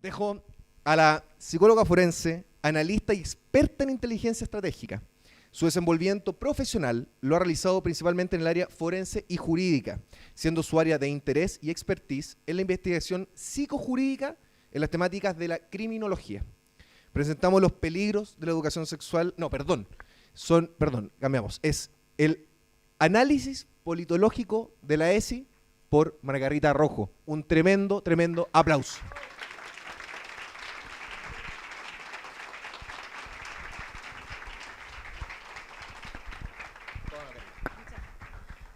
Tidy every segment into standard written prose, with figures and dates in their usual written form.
Dejo a la psicóloga forense, analista y experta en inteligencia estratégica. Su desenvolvimiento profesional lo ha realizado principalmente en el área forense y jurídica, siendo su área de interés y expertise en la investigación psicojurídica en las temáticas de la criminología. Presentamos los peligros de la educación sexual, cambiamos, es el análisis politológico de la ESI por Margarita Rojo. Un tremendo, tremendo aplauso.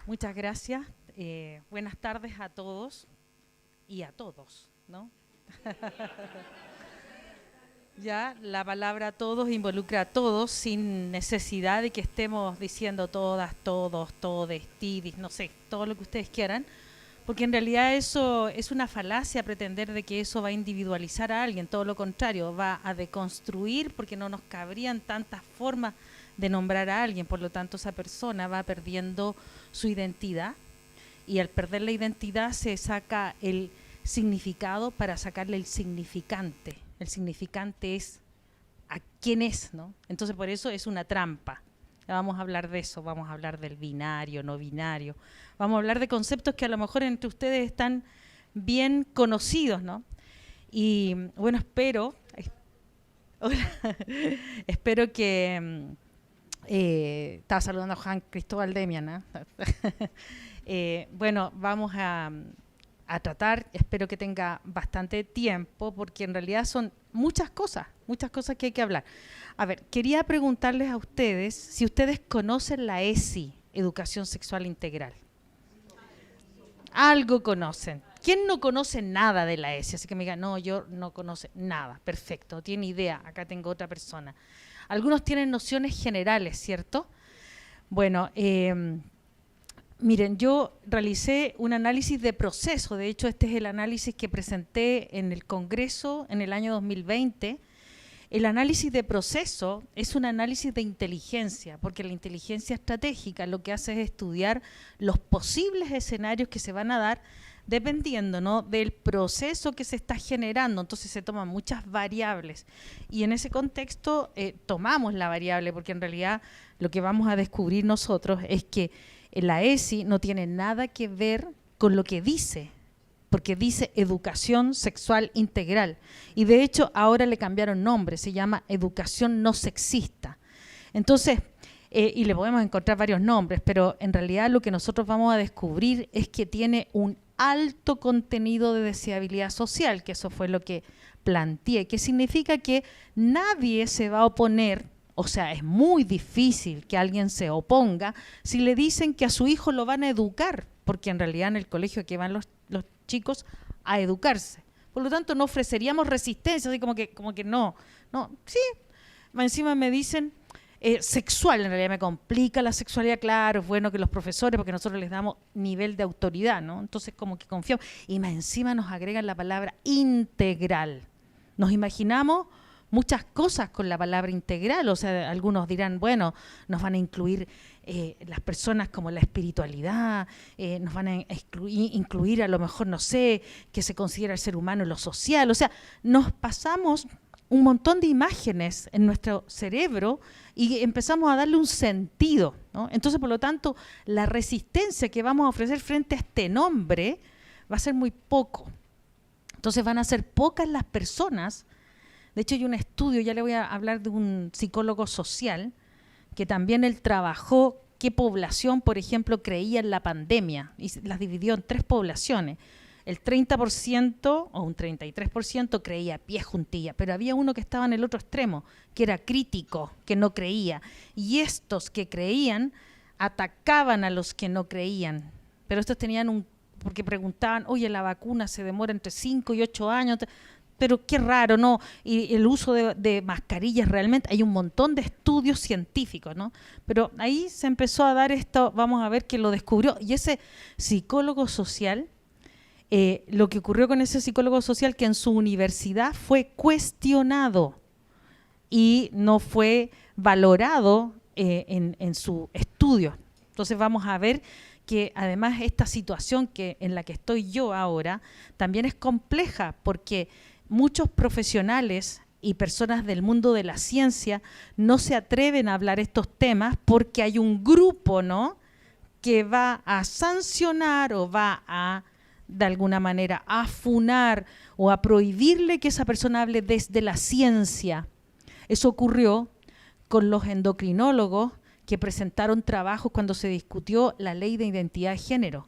Muchas gracias. Buenas tardes a todos y a todos, ¿no? Ya, la palabra todos involucra a todos sin necesidad de que estemos diciendo todas, todos, todes, tidis, no sé, todo lo que ustedes quieran, porque en realidad eso es una falacia pretender de que eso va a individualizar a alguien, todo lo contrario, va a deconstruir porque no nos cabrían tantas formas de nombrar a alguien, por lo tanto esa persona va perdiendo su identidad y al perder la identidad se saca el significado para sacarle el significante. El significante es a quién es, ¿no? Entonces por eso es una trampa. Ya vamos a hablar de eso, vamos a hablar del binario, no binario, vamos a hablar de conceptos que a lo mejor entre ustedes están bien conocidos, ¿no? Y bueno, espero que estaba saludando a Juan Cristóbal Demian, ¿no? Bueno, vamos a tratar, espero que tenga bastante tiempo, porque en realidad son muchas cosas que hay que hablar. A ver, quería preguntarles a ustedes si ustedes conocen la ESI, Educación Sexual Integral. Algo conocen. ¿Quién no conoce nada de la ESI? Así que me digan, no, yo no conozco nada. Perfecto, no tiene idea. Acá tengo otra persona. Algunos tienen nociones generales, ¿cierto? Bueno, miren, yo realicé un análisis de proceso. De hecho, este es el análisis que presenté en el Congreso en el año 2020. El análisis de proceso es un análisis de inteligencia, porque la inteligencia estratégica lo que hace es estudiar los posibles escenarios que se van a dar dependiendo, ¿no?, del proceso que se está generando. Entonces se toman muchas variables y en ese contexto tomamos la variable, porque en realidad lo que vamos a descubrir nosotros es que la ESI no tiene nada que ver con lo que dice, porque dice educación sexual integral y de hecho ahora le cambiaron nombre, se llama educación no sexista. Entonces, y le podemos encontrar varios nombres, pero en realidad lo que nosotros vamos a descubrir es que tiene un alto contenido de deseabilidad social, que eso fue lo que planteé, que significa que nadie se va a oponer, o sea, es muy difícil que alguien se oponga si le dicen que a su hijo lo van a educar, porque en realidad en el colegio que van los chicos a educarse. Por lo tanto, no ofreceríamos resistencia, así como que no, sí, encima me dicen sexual, en realidad me complica la sexualidad, claro, es bueno que los profesores, porque nosotros les damos nivel de autoridad, ¿no? Entonces como que confiamos, y más encima nos agregan la palabra integral. Nos imaginamos muchas cosas con la palabra integral, o sea, algunos dirán, bueno, nos van a incluir las personas como la espiritualidad, nos van a incluir a lo mejor, no sé, que se considera el ser humano en lo social, o sea, nos pasamos un montón de imágenes en nuestro cerebro y empezamos a darle un sentido, ¿no? Entonces, por lo tanto, la resistencia que vamos a ofrecer frente a este nombre va a ser muy poco. Entonces van a ser pocas las personas. De hecho, hay un estudio, ya le voy a hablar de un psicólogo social, que también él trabajó qué población, por ejemplo, creía en la pandemia, y las dividió en 3 poblaciones. El 30% o un 33% creía pies juntillas, pero había uno que estaba en el otro extremo, que era crítico, que no creía. Y estos que creían atacaban a los que no creían. Pero estos tenían porque preguntaban, oye, la vacuna se demora entre 5 y 8 años, pero qué raro, ¿no? Y el uso de mascarillas realmente, hay un montón de estudios científicos, ¿no? Pero ahí se empezó a dar esto, vamos a ver que lo descubrió. Y ese psicólogo social, lo que ocurrió con ese psicólogo social, que en su universidad fue cuestionado y no fue valorado en su estudio. Entonces vamos a ver que además esta situación en la que estoy yo ahora también es compleja, porque muchos profesionales y personas del mundo de la ciencia no se atreven a hablar estos temas porque hay un grupo, ¿no?, que va a sancionar o va a, de alguna manera, a funar o a prohibirle que esa persona hable desde la ciencia. Eso ocurrió con los endocrinólogos que presentaron trabajos cuando se discutió la ley de identidad de género.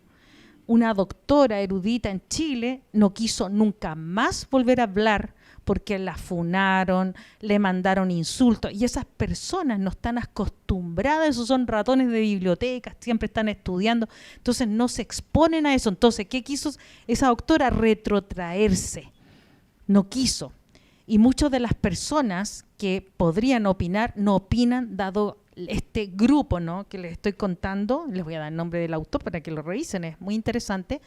Una doctora erudita en Chile no quiso nunca más volver a hablar porque la funaron, le mandaron insultos, y esas personas no están acostumbradas, esos son ratones de bibliotecas, siempre están estudiando, entonces no se exponen a eso. Entonces, ¿qué quiso esa doctora? Retrotraerse. No quiso. Y muchas de las personas que podrían opinar, no opinan, dado este grupo, ¿no?, que les estoy contando. Les voy a dar el nombre del autor para que lo revisen, es muy interesante.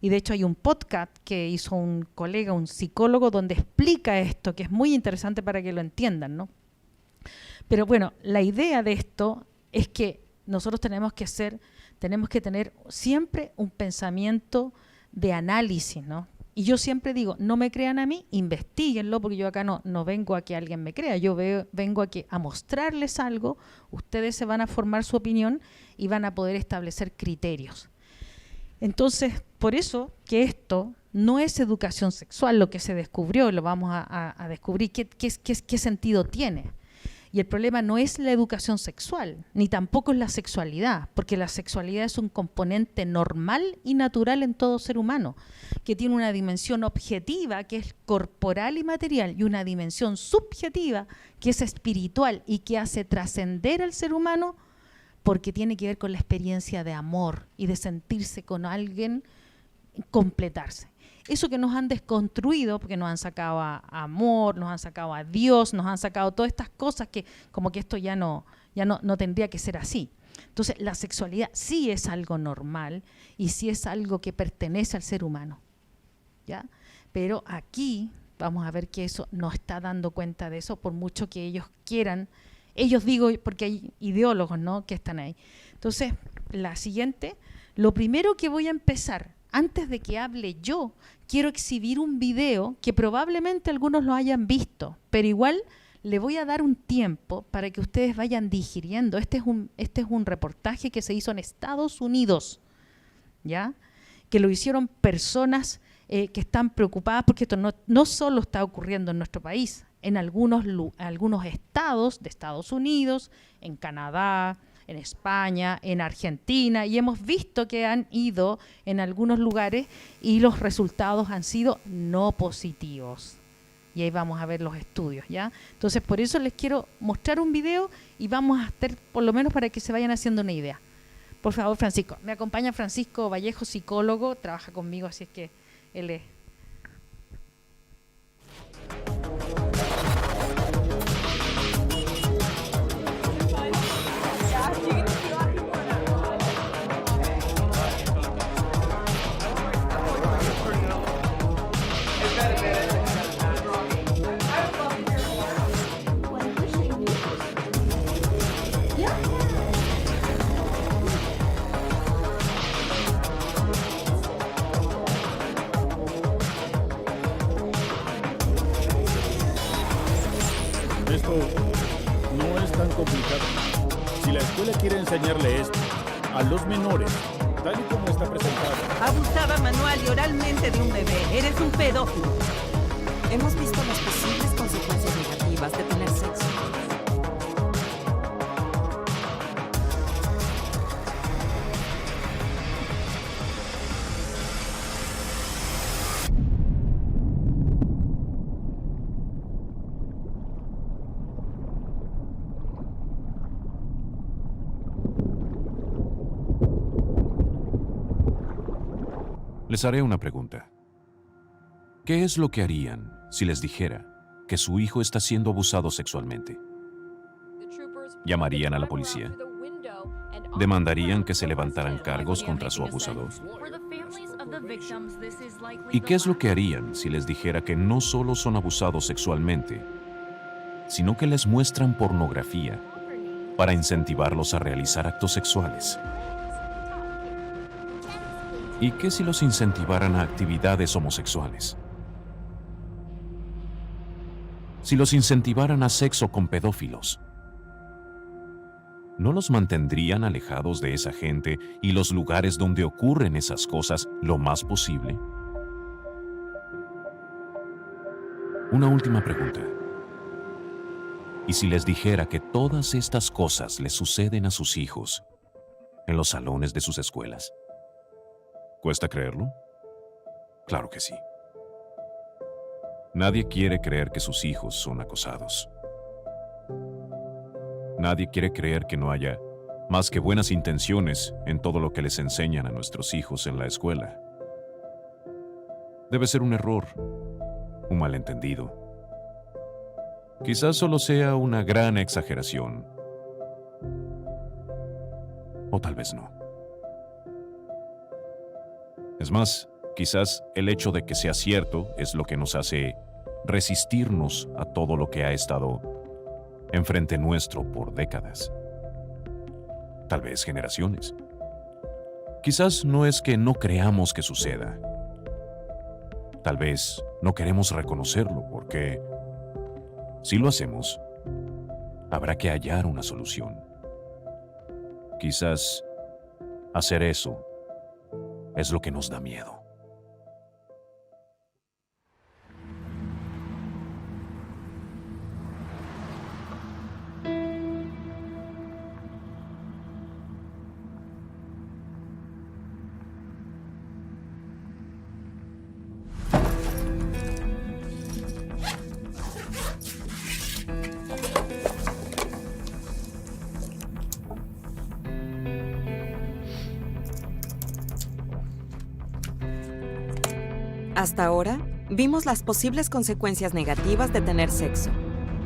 Y de hecho hay un podcast que hizo un colega, un psicólogo, donde explica esto, que es muy interesante para que lo entiendan, ¿no? Pero bueno, la idea de esto es que nosotros tenemos que tener siempre un pensamiento de análisis, ¿no? Y yo siempre digo, no me crean a mí, investíguenlo, porque yo acá no vengo a que alguien me crea, yo vengo a mostrarles algo, ustedes se van a formar su opinión y van a poder establecer criterios. Entonces, por eso que esto no es educación sexual lo que se descubrió, lo vamos a descubrir qué sentido tiene. Y el problema no es la educación sexual, ni tampoco es la sexualidad, porque la sexualidad es un componente normal y natural en todo ser humano, que tiene una dimensión objetiva, que es corporal y material, y una dimensión subjetiva, que es espiritual y que hace trascender al ser humano, porque tiene que ver con la experiencia de amor y de sentirse con alguien, completarse. Eso que nos han desconstruido, porque nos han sacado a amor, nos han sacado a Dios, nos han sacado todas estas cosas que como que esto ya no tendría que ser así. Entonces la sexualidad sí es algo normal y sí es algo que pertenece al ser humano, ¿ya? Pero aquí vamos a ver que eso no está dando cuenta de eso, por mucho que ellos quieran. Ellos, digo, porque hay ideólogos, ¿no?, que están ahí. Entonces, la siguiente, lo primero que voy a empezar, antes de que hable yo, quiero exhibir un video que probablemente algunos lo hayan visto, pero igual le voy a dar un tiempo para que ustedes vayan digiriendo. Este es un reportaje que se hizo en Estados Unidos, ¿ya?, que lo hicieron personas que están preocupadas, porque esto no solo está ocurriendo en nuestro país, en algunos estados de Estados Unidos, en Canadá, en España, en Argentina, y hemos visto que han ido en algunos lugares y los resultados han sido no positivos. Y ahí vamos a ver los estudios, ¿ya? Entonces, por eso les quiero mostrar un video y vamos a hacer, por lo menos para que se vayan haciendo una idea. Por favor, Francisco. Me acompaña Francisco Vallejo, psicólogo, trabaja conmigo, así es que él es... Esto no es tan complicado. Si la escuela quiere enseñarle esto a los menores, tal y como está presentado. Abusaba manual y oralmente de un bebé. Eres un pedófilo. Hemos visto las posibles consecuencias negativas de tener sexo. Les haré una pregunta. ¿Qué es lo que harían si les dijera que su hijo está siendo abusado sexualmente? ¿Llamarían a la policía? ¿Demandarían que se levantaran cargos contra su abusador? ¿Y qué es lo que harían si les dijera que no solo son abusados sexualmente, sino que les muestran pornografía para incentivarlos a realizar actos sexuales? ¿Y qué si los incentivaran a actividades homosexuales? si los incentivaran a sexo con pedófilos? ¿No los mantendrían alejados de esa gente y los lugares donde ocurren esas cosas lo más posible? Una última pregunta. ¿Y si les dijera que todas estas cosas les suceden a sus hijos en los salones de sus escuelas? ¿Cuesta creerlo? Claro que sí. Nadie quiere creer que sus hijos son acosados. Nadie quiere creer que no haya más que buenas intenciones en todo lo que les enseñan a nuestros hijos en la escuela. Debe ser un error, un malentendido. Quizás solo sea una gran exageración. O tal vez no. Es más, quizás el hecho de que sea cierto es lo que nos hace resistirnos a todo lo que ha estado enfrente nuestro por décadas. Tal vez generaciones. Quizás no es que no creamos que suceda. Tal vez no queremos reconocerlo porque, si lo hacemos, habrá que hallar una solución. Quizás hacer eso es lo que nos da miedo. Hasta ahora, vimos las posibles consecuencias negativas de tener sexo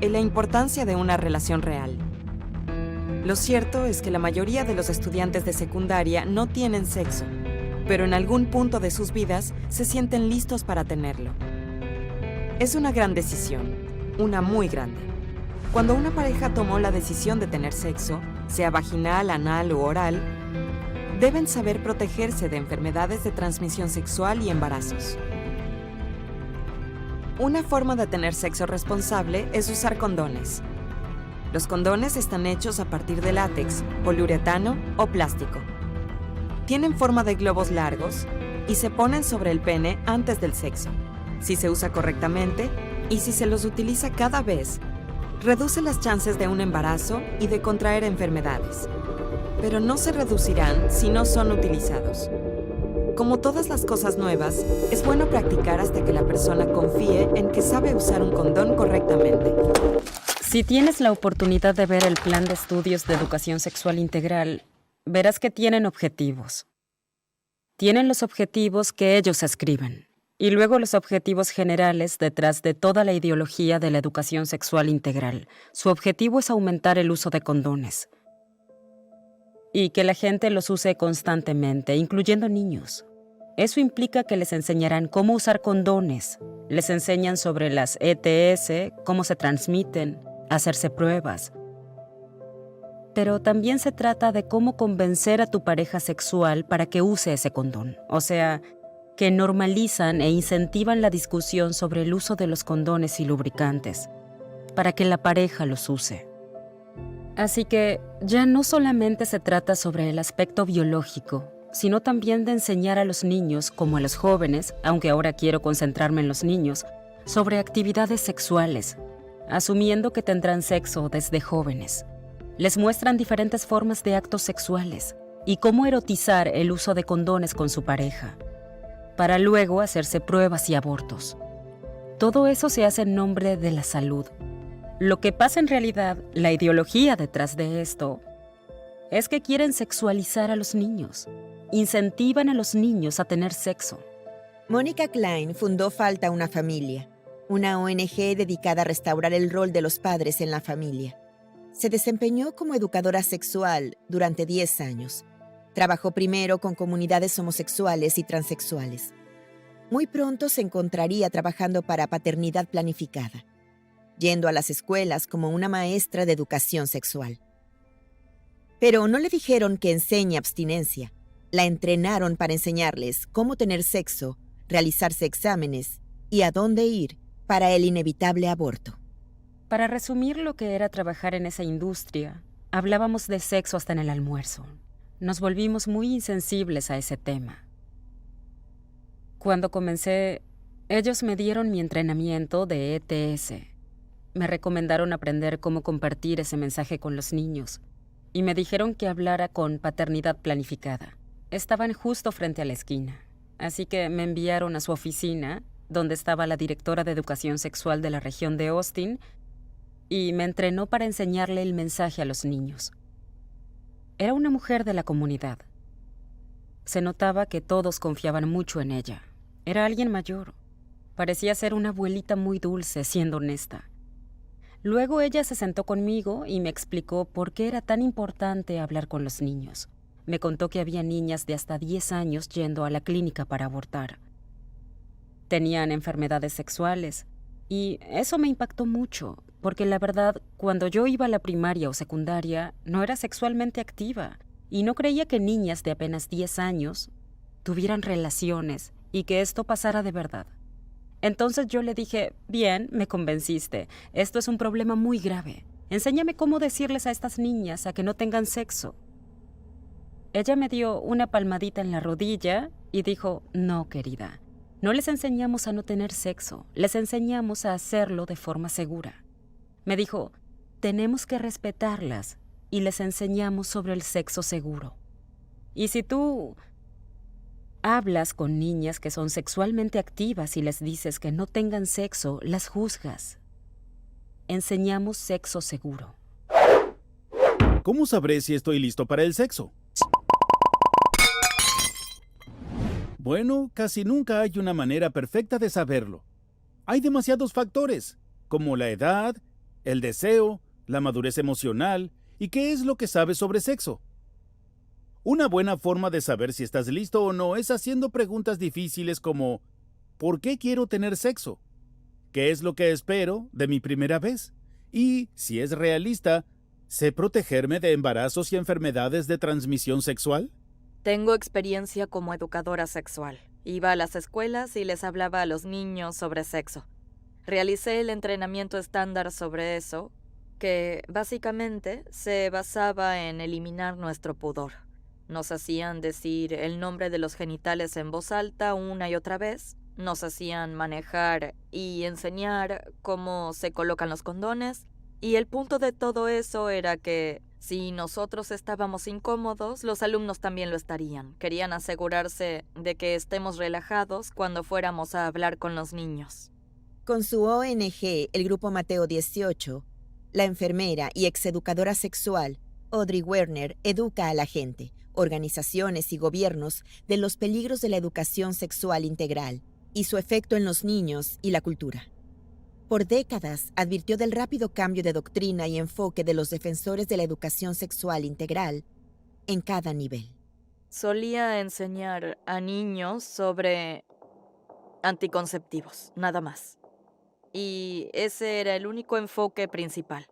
y la importancia de una relación real. Lo cierto es que la mayoría de los estudiantes de secundaria no tienen sexo, pero en algún punto de sus vidas se sienten listos para tenerlo. Es una gran decisión, una muy grande. Cuando una pareja tomó la decisión de tener sexo, sea vaginal, anal o oral, deben saber protegerse de enfermedades de transmisión sexual y embarazos. Una forma de tener sexo responsable es usar condones. Los condones están hechos a partir de látex, poliuretano o plástico. Tienen forma de globos largos y se ponen sobre el pene antes del sexo. Si se usa correctamente y si se los utiliza cada vez, reduce las chances de un embarazo y de contraer enfermedades. Pero no se reducirán si no son utilizados. Como todas las cosas nuevas, es bueno practicar hasta que la persona confíe en que sabe usar un condón correctamente. Si tienes la oportunidad de ver el plan de estudios de educación sexual integral, verás que tienen objetivos. Tienen los objetivos que ellos escriben, y luego los objetivos generales detrás de toda la ideología de la educación sexual integral. Su objetivo es aumentar el uso de condones y que la gente los use constantemente, incluyendo niños. Eso implica que les enseñarán cómo usar condones, les enseñan sobre las ETS, cómo se transmiten, hacerse pruebas. Pero también se trata de cómo convencer a tu pareja sexual para que use ese condón. O sea, que normalizan e incentivan la discusión sobre el uso de los condones y lubricantes, para que la pareja los use. Así que ya no solamente se trata sobre el aspecto biológico, sino también de enseñar a los niños, como a los jóvenes, aunque ahora quiero concentrarme en los niños, sobre actividades sexuales, asumiendo que tendrán sexo desde jóvenes. Les muestran diferentes formas de actos sexuales y cómo erotizar el uso de condones con su pareja, para luego hacerse pruebas y abortos. Todo eso se hace en nombre de la salud. Lo que pasa en realidad, la ideología detrás de esto, es que quieren sexualizar a los niños. Incentivan a los niños a tener sexo. Mónica Klein fundó Falta una Familia, una ONG dedicada a restaurar el rol de los padres en la familia. Se desempeñó como educadora sexual durante 10 años. Trabajó primero con comunidades homosexuales y transexuales. Muy pronto se encontraría trabajando para Paternidad Planificada, yendo a las escuelas como una maestra de educación sexual. Pero no le dijeron que enseñe abstinencia. La entrenaron para enseñarles cómo tener sexo, realizarse exámenes y a dónde ir para el inevitable aborto. Para resumir lo que era trabajar en esa industria, hablábamos de sexo hasta en el almuerzo. Nos volvimos muy insensibles a ese tema. Cuando comencé, ellos me dieron mi entrenamiento de ETS. Me recomendaron aprender cómo compartir ese mensaje con los niños y me dijeron que hablara con paternidad planificada. Estaban justo frente a la esquina, así que me enviaron a su oficina, donde estaba la directora de educación sexual de la región de Austin, y me entrenó para enseñarle el mensaje a los niños. Era una mujer de la comunidad. Se notaba que todos confiaban mucho en ella. Era alguien mayor. Parecía ser una abuelita muy dulce, siendo honesta. Luego ella se sentó conmigo y me explicó por qué era tan importante hablar con los niños. Me contó que había niñas de hasta 10 años yendo a la clínica para abortar. Tenían enfermedades sexuales y eso me impactó mucho, porque la verdad, cuando yo iba a la primaria o secundaria, no era sexualmente activa y no creía que niñas de apenas 10 años tuvieran relaciones y que esto pasara de verdad. Entonces yo le dije, bien, me convenciste, esto es un problema muy grave. Enséñame cómo decirles a estas niñas a que no tengan sexo. Ella me dio una palmadita en la rodilla y dijo, no, querida, no les enseñamos a no tener sexo, les enseñamos a hacerlo de forma segura. Me dijo, tenemos que respetarlas y les enseñamos sobre el sexo seguro. Y si tú hablas con niñas que son sexualmente activas y les dices que no tengan sexo, las juzgas. Enseñamos sexo seguro. ¿Cómo sabré si estoy listo para el sexo? Bueno, casi nunca hay una manera perfecta de saberlo. Hay demasiados factores, como la edad, el deseo, la madurez emocional y qué es lo que sabes sobre sexo. Una buena forma de saber si estás listo o no es haciendo preguntas difíciles como ¿por qué quiero tener sexo? ¿Qué es lo que espero de mi primera vez? Y, si es realista, ¿sé protegerme de embarazos y enfermedades de transmisión sexual? Tengo experiencia como educadora sexual. Iba a las escuelas y les hablaba a los niños sobre sexo. Realicé el entrenamiento estándar sobre eso, que básicamente se basaba en eliminar nuestro pudor. Nos hacían decir el nombre de los genitales en voz alta una y otra vez. Nos hacían manejar y enseñar cómo se colocan los condones. Y el punto de todo eso era que si nosotros estábamos incómodos, los alumnos también lo estarían. Querían asegurarse de que estemos relajados cuando fuéramos a hablar con los niños. Con su ONG, el Grupo Mateo 18, la enfermera y exeducadora sexual, Audrey Werner, educa a la gente, organizaciones y gobiernos de los peligros de la educación sexual integral y su efecto en los niños y la cultura. Por décadas advirtió del rápido cambio de doctrina y enfoque de los defensores de la educación sexual integral en cada nivel. Solía enseñar a niños sobre anticonceptivos, nada más. Y ese era el único enfoque principal.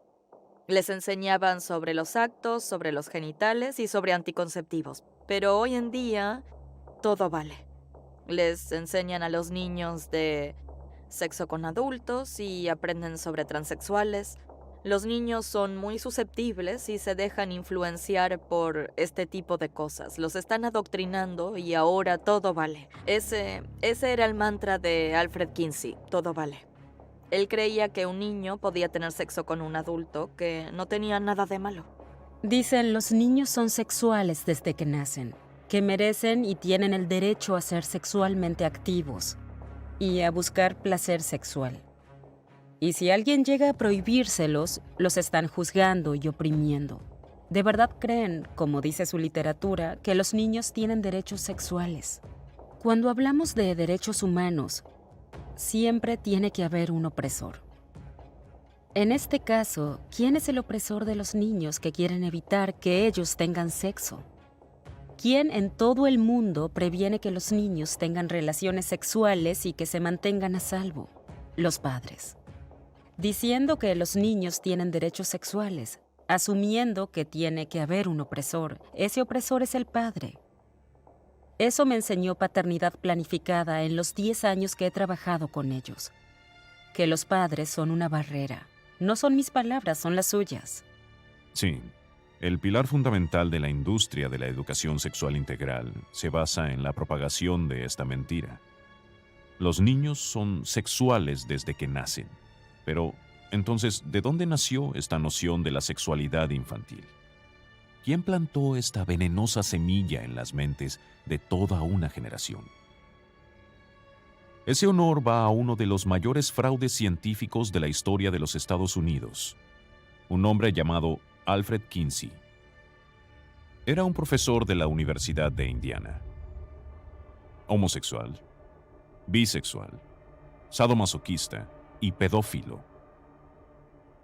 Les enseñaban sobre los actos, sobre los genitales y sobre anticonceptivos. Pero hoy en día, todo vale. Les enseñan a los niños de sexo con adultos y aprenden sobre transexuales. Los niños son muy susceptibles y se dejan influenciar por este tipo de cosas. Los están adoctrinando y ahora todo vale. Ese era el mantra de Alfred Kinsey, todo vale. Él creía que un niño podía tener sexo con un adulto, que no tenía nada de malo. Dicen, los niños son sexuales desde que nacen, que merecen y tienen el derecho a ser sexualmente activos y a buscar placer sexual. Y si alguien llega a prohibírselos, los están juzgando y oprimiendo. ¿De verdad creen, como dice su literatura, que los niños tienen derechos sexuales? Cuando hablamos de derechos humanos, siempre tiene que haber un opresor. En este caso, ¿quién es el opresor de los niños que quieren evitar que ellos tengan sexo? ¿Quién en todo el mundo previene que los niños tengan relaciones sexuales y que se mantengan a salvo? Los padres. Diciendo que los niños tienen derechos sexuales, asumiendo que tiene que haber un opresor. Ese opresor es el padre. Eso me enseñó paternidad planificada en los 10 años que he trabajado con ellos. Que los padres son una barrera, No son mis palabras, son las suyas. Sí, el pilar fundamental de la industria de la educación sexual integral se basa en la propagación de esta mentira. Los niños son sexuales desde que nacen. Pero, entonces, ¿de dónde nació esta noción de la sexualidad infantil? ¿Quién plantó esta venenosa semilla en las mentes de toda una generación? Ese honor va a uno de los mayores fraudes científicos de la historia de los Estados Unidos, un hombre llamado Alfred Kinsey. Era un profesor de la Universidad de Indiana. Homosexual, bisexual, sadomasoquista y pedófilo.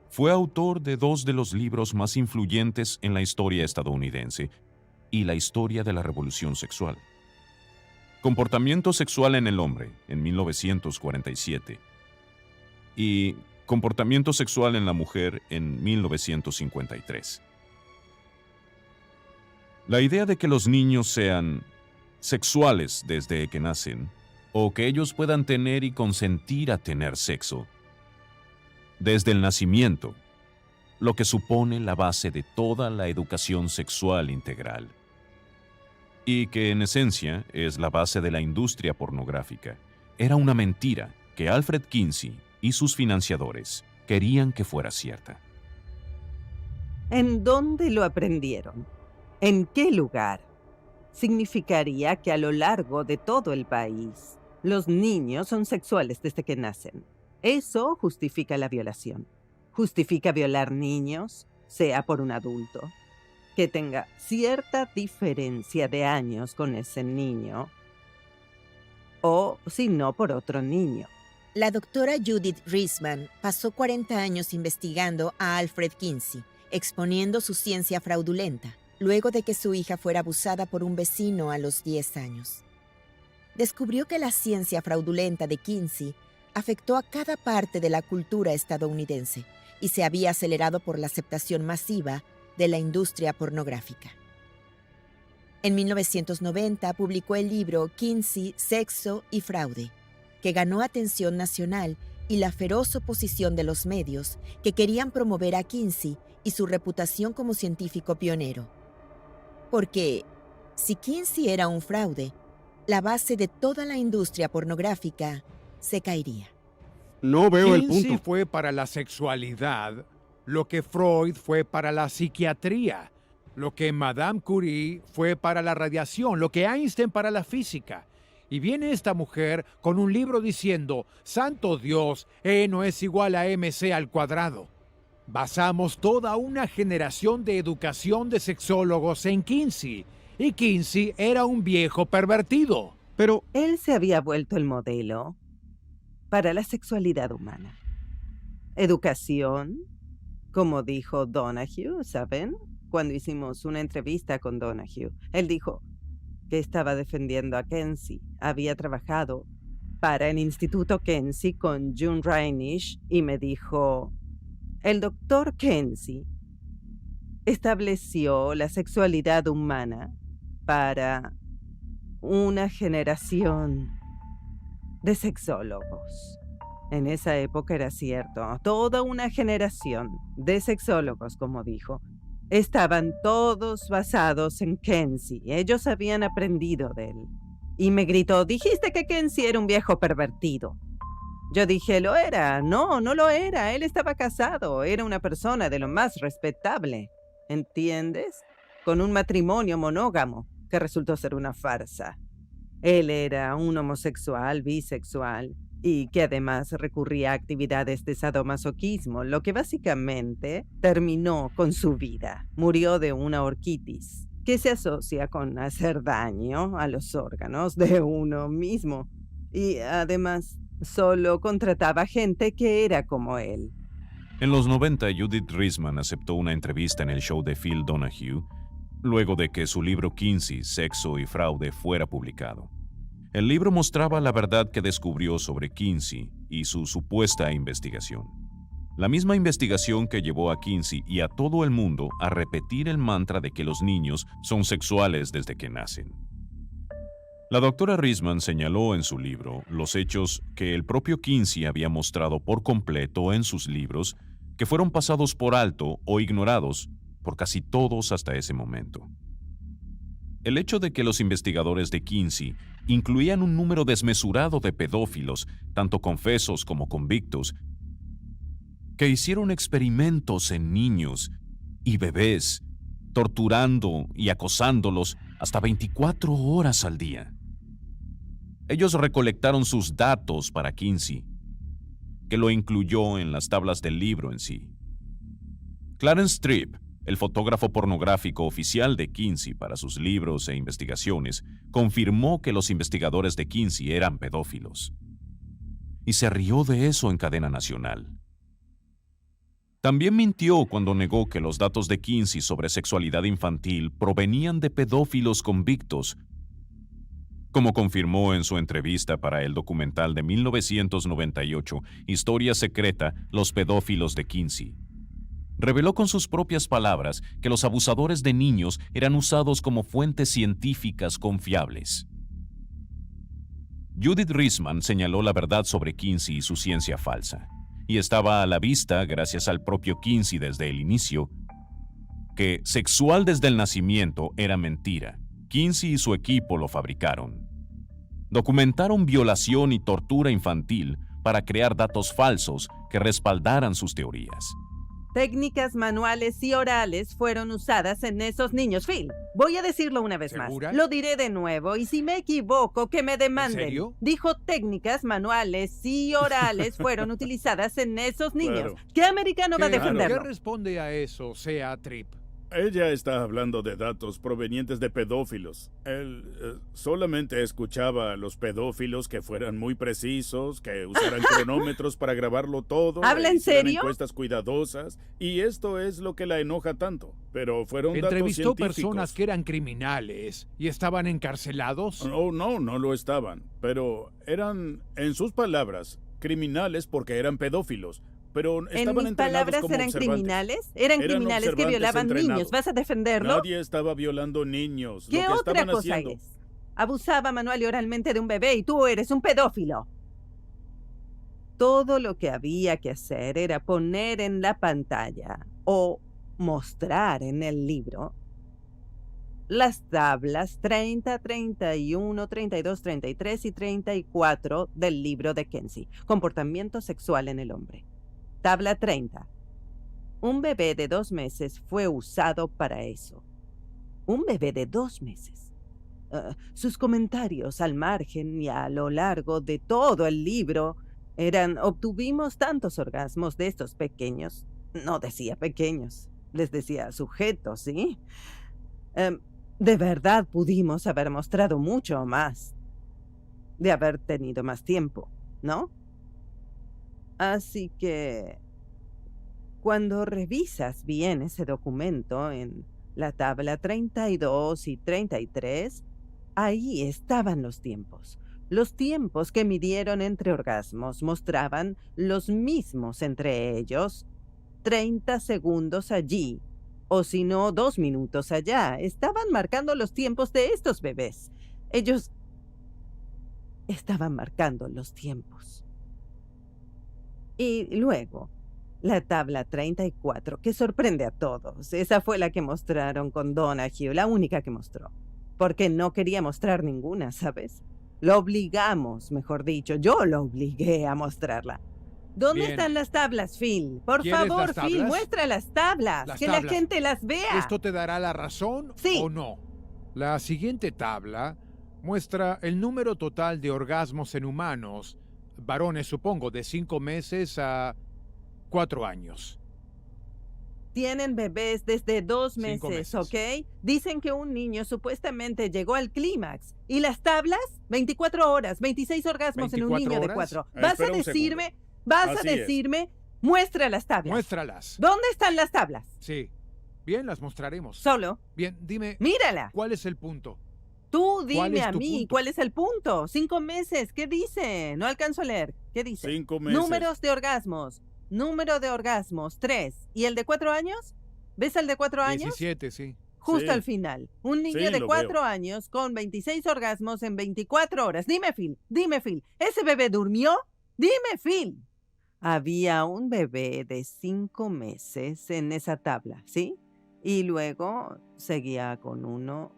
Fue autor de 2 de los libros más influyentes en la historia estadounidense y la historia de la revolución sexual. Comportamiento sexual en el hombre, en 1947, y Comportamiento sexual en la mujer, en 1953. La idea de que los niños sean sexuales desde que nacen, o que ellos puedan tener y consentir a tener sexo desde el nacimiento, lo que supone la base de toda la educación sexual integral, y que en esencia es la base de la industria pornográfica, era una mentira que Alfred Kinsey y sus financiadores querían que fuera cierta. ¿En dónde lo aprendieron? ¿En qué lugar? Significaría que a lo largo de todo el país, los niños son sexuales desde que nacen. Eso justifica la violación. Justifica violar niños, sea por un adulto, que tenga cierta diferencia de años con ese niño, o si no, por otro niño. La doctora Judith Reisman pasó 40 años investigando a Alfred Kinsey, exponiendo su ciencia fraudulenta, luego de que su hija fuera abusada por un vecino a los 10 años. Descubrió que la ciencia fraudulenta de Kinsey afectó a cada parte de la cultura estadounidense y se había acelerado por la aceptación masiva de la industria pornográfica. En 1990 publicó el libro Kinsey, Sexo y Fraude, que ganó atención nacional y la feroz oposición de los medios que querían promover a Kinsey y su reputación como científico pionero. Porque, si Kinsey era un fraude, la base de toda la industria pornográfica se caería. No veo el Kinsey punto. fue para la sexualidad lo que Freud fue para la psiquiatría, lo que Madame Curie fue para la radiación, lo que Einstein para la física. Y viene esta mujer con un libro diciendo, ¡santo Dios, E no es igual a MC al cuadrado! Basamos toda una generación de educación de sexólogos en Kinsey, y Kinsey era un viejo pervertido. Pero Él se había vuelto el modelo para la sexualidad humana. Educación, como dijo Donahue, ¿saben? Cuando hicimos una entrevista con Donahue, él dijo que estaba defendiendo a Kinsey. Había trabajado para el Instituto Kinsey con June Reinisch y me dijo, el doctor Kinsey estableció la sexualidad humana para una generación de sexólogos. En esa época era cierto, toda una generación de sexólogos, como dijo, estaban todos basados en Kinsey. Ellos habían aprendido de él. Y me gritó, dijiste que Kinsey era un viejo pervertido. Yo dije, lo era. No, no lo era. Él estaba casado. Era una persona de lo más respetable. ¿Entiendes? Con un matrimonio monógamo que resultó ser una farsa. Él era un homosexual, bisexual, y que además recurría a actividades de sadomasoquismo, lo que básicamente terminó con su vida. Murió de una orquitis, que se asocia con hacer daño a los órganos de uno mismo. Y además, solo contrataba gente que era como él. En los 90, Judith Reisman aceptó una entrevista en el show de Phil Donahue, luego de que su libro Kinsey, Sexo y Fraude fuera publicado. El libro mostraba la verdad que descubrió sobre Kinsey y su supuesta investigación. La misma investigación que llevó a Kinsey y a todo el mundo a repetir el mantra de que los niños son sexuales desde que nacen. La doctora Reisman señaló en su libro los hechos que el propio Kinsey había mostrado por completo en sus libros que fueron pasados por alto o ignorados por casi todos hasta ese momento. El hecho de que los investigadores de Kinsey incluían un número desmesurado de pedófilos, tanto confesos como convictos, que hicieron experimentos en niños y bebés, torturando y acosándolos hasta 24 horas al día. Ellos recolectaron sus datos para Kinsey, que lo incluyó en las tablas del libro en sí. Clarence Tripp, el fotógrafo pornográfico oficial de Kinsey para sus libros e investigaciones, confirmó que los investigadores de Kinsey eran pedófilos. Y se rió de eso en cadena nacional. También mintió cuando negó que los datos de Kinsey sobre sexualidad infantil provenían de pedófilos convictos, como confirmó en su entrevista para el documental de 1998, Historia Secreta, Los pedófilos de Kinsey. Reveló con sus propias palabras que los abusadores de niños eran usados como fuentes científicas confiables. Judith Reisman señaló la verdad sobre Kinsey y su ciencia falsa, y estaba a la vista, gracias al propio Kinsey desde el inicio, que sexual desde el nacimiento era mentira. Kinsey y su equipo lo fabricaron. Documentaron violación y tortura infantil para crear datos falsos que respaldaran sus teorías. Técnicas manuales y orales fueron usadas en esos niños. Phil, voy a decirlo una vez ¿Segura? más. Lo diré de nuevo y si me equivoco, que me demanden. ¿En serio? Dijo técnicas manuales y orales fueron utilizadas en esos niños. Claro. ¿Qué americano va a ¿Qué defenderlo? responde a eso, sea Tripp? Ella está hablando de datos provenientes de pedófilos. Él solamente escuchaba a los pedófilos que fueran muy precisos, que usaran cronómetros para grabarlo todo. ¿Habla en hicieran serio? Encuestas cuidadosas, y esto es lo que la enoja tanto. Pero fueron datos ¿Entrevistó científicos. personas que eran criminales y estaban encarcelados? No lo estaban. Pero eran, en sus palabras, criminales porque eran pedófilos. Pero ¿En estaban mis entrenados palabras como eran observantes. criminales? Eran criminales que observantes violaban entrenados. niños. ¿Vas a defenderlo? Nadie estaba violando niños. ¿Qué Lo que otra estaban cosa haciendo... es? Abusaba manual y oralmente de un bebé y tú eres un pedófilo. Todo lo que había que hacer era poner en la pantalla o mostrar en el libro las tablas 30, 31, 32, 33 y 34 del libro de Kinsey, Comportamiento sexual en el hombre. Tabla 30. Un bebé de 2 meses fue usado para eso. Un bebé de 2 meses. Sus comentarios al margen y a lo largo de todo el libro eran: obtuvimos tantos orgasmos de estos pequeños. No decía pequeños, les decía sujetos, ¿sí? De verdad pudimos haber mostrado mucho más. De haber tenido más tiempo, ¿no? Así que, cuando revisas bien ese documento en la tabla 32 y 33, ahí estaban los tiempos. Los tiempos que midieron entre orgasmos mostraban los mismos entre ellos. 30 segundos allí, o si no, 2 minutos allá. Estaban marcando los tiempos de estos bebés. Ellos estaban marcando los tiempos. Y luego, la tabla 34, que sorprende a todos. Esa fue la que mostraron con Donahue, la única que mostró. Porque no quería mostrar ninguna, ¿sabes? Lo obligamos, mejor dicho. Yo lo obligué a mostrarla. ¿Dónde Bien. están las tablas, Phil? Por ¿Quieres favor, las Phil, tablas? muestra las tablas. Las que tablas. la gente las vea. ¿Esto te dará la razón Sí. o no? La siguiente tabla muestra el número total de orgasmos en humanos, varones supongo, de 5 meses a 4 años. Tienen bebés desde 2 5 meses, meses. ¿ok? Dicen que un niño supuestamente llegó al clímax. ¿Y las tablas? 24 horas, 26 orgasmos en un 24 niño de horas. 4. ¿Vas a Espera un decirme? ¿Vas a Así es. decirme? Muestra las tablas. Muéstralas. ¿Dónde están las tablas? Sí. Bien, las mostraremos. Solo. Bien, dime, Mírala. ¿cuál es el punto? Tú ¿Cuál dime es a tu mí, punto? ¿cuál es el punto? 5 meses, ¿qué dice? No alcanzo a leer. ¿Qué dice? 5 meses. Números de orgasmos. Número de orgasmos, 3. ¿Y el de 4 años? ¿Ves el de 4 años? 17, sí. Justo Sí. al final. Un niño Sí, de lo 4 veo. años con 26 orgasmos en 24 horas. Dime, Phil. ¿Ese bebé durmió? Dime, Phil. había un bebé de 5 meses en esa tabla, ¿sí? Y luego seguía con uno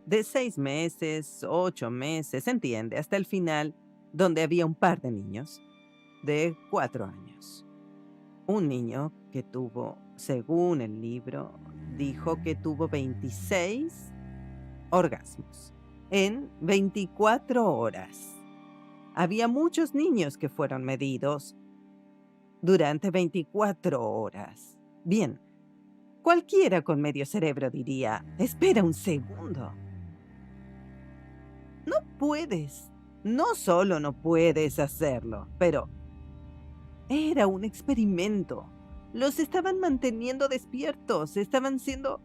de 6 meses, 8 meses, ¿entiende? Hasta el final, donde había un par de niños de 4 años. Un niño que tuvo, según el libro, dijo que tuvo 26 orgasmos en 24 horas. Había muchos niños que fueron medidos durante 24 horas. Bien, cualquiera con medio cerebro diría, espera un segundo. No puedes. No solo no puedes hacerlo, pero era un experimento. Los estaban manteniendo despiertos, estaban siendo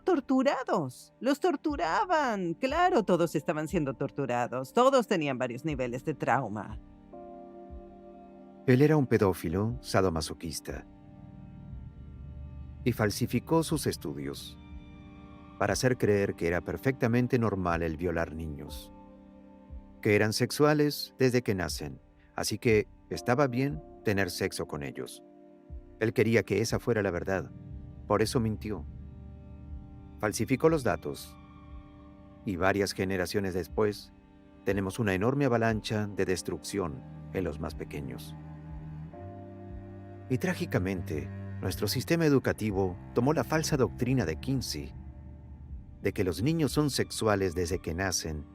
torturados. Los torturaban. Claro, todos estaban siendo torturados. Todos tenían varios niveles de trauma. Él era un pedófilo sadomasoquista y falsificó sus estudios para hacer creer que era perfectamente normal el violar niños, que eran sexuales desde que nacen, así que estaba bien tener sexo con ellos. Él quería que esa fuera la verdad, por eso mintió. Falsificó los datos y varias generaciones después tenemos una enorme avalancha de destrucción en los más pequeños. Y trágicamente, nuestro sistema educativo tomó la falsa doctrina de Kinsey, de que los niños son sexuales desde que nacen,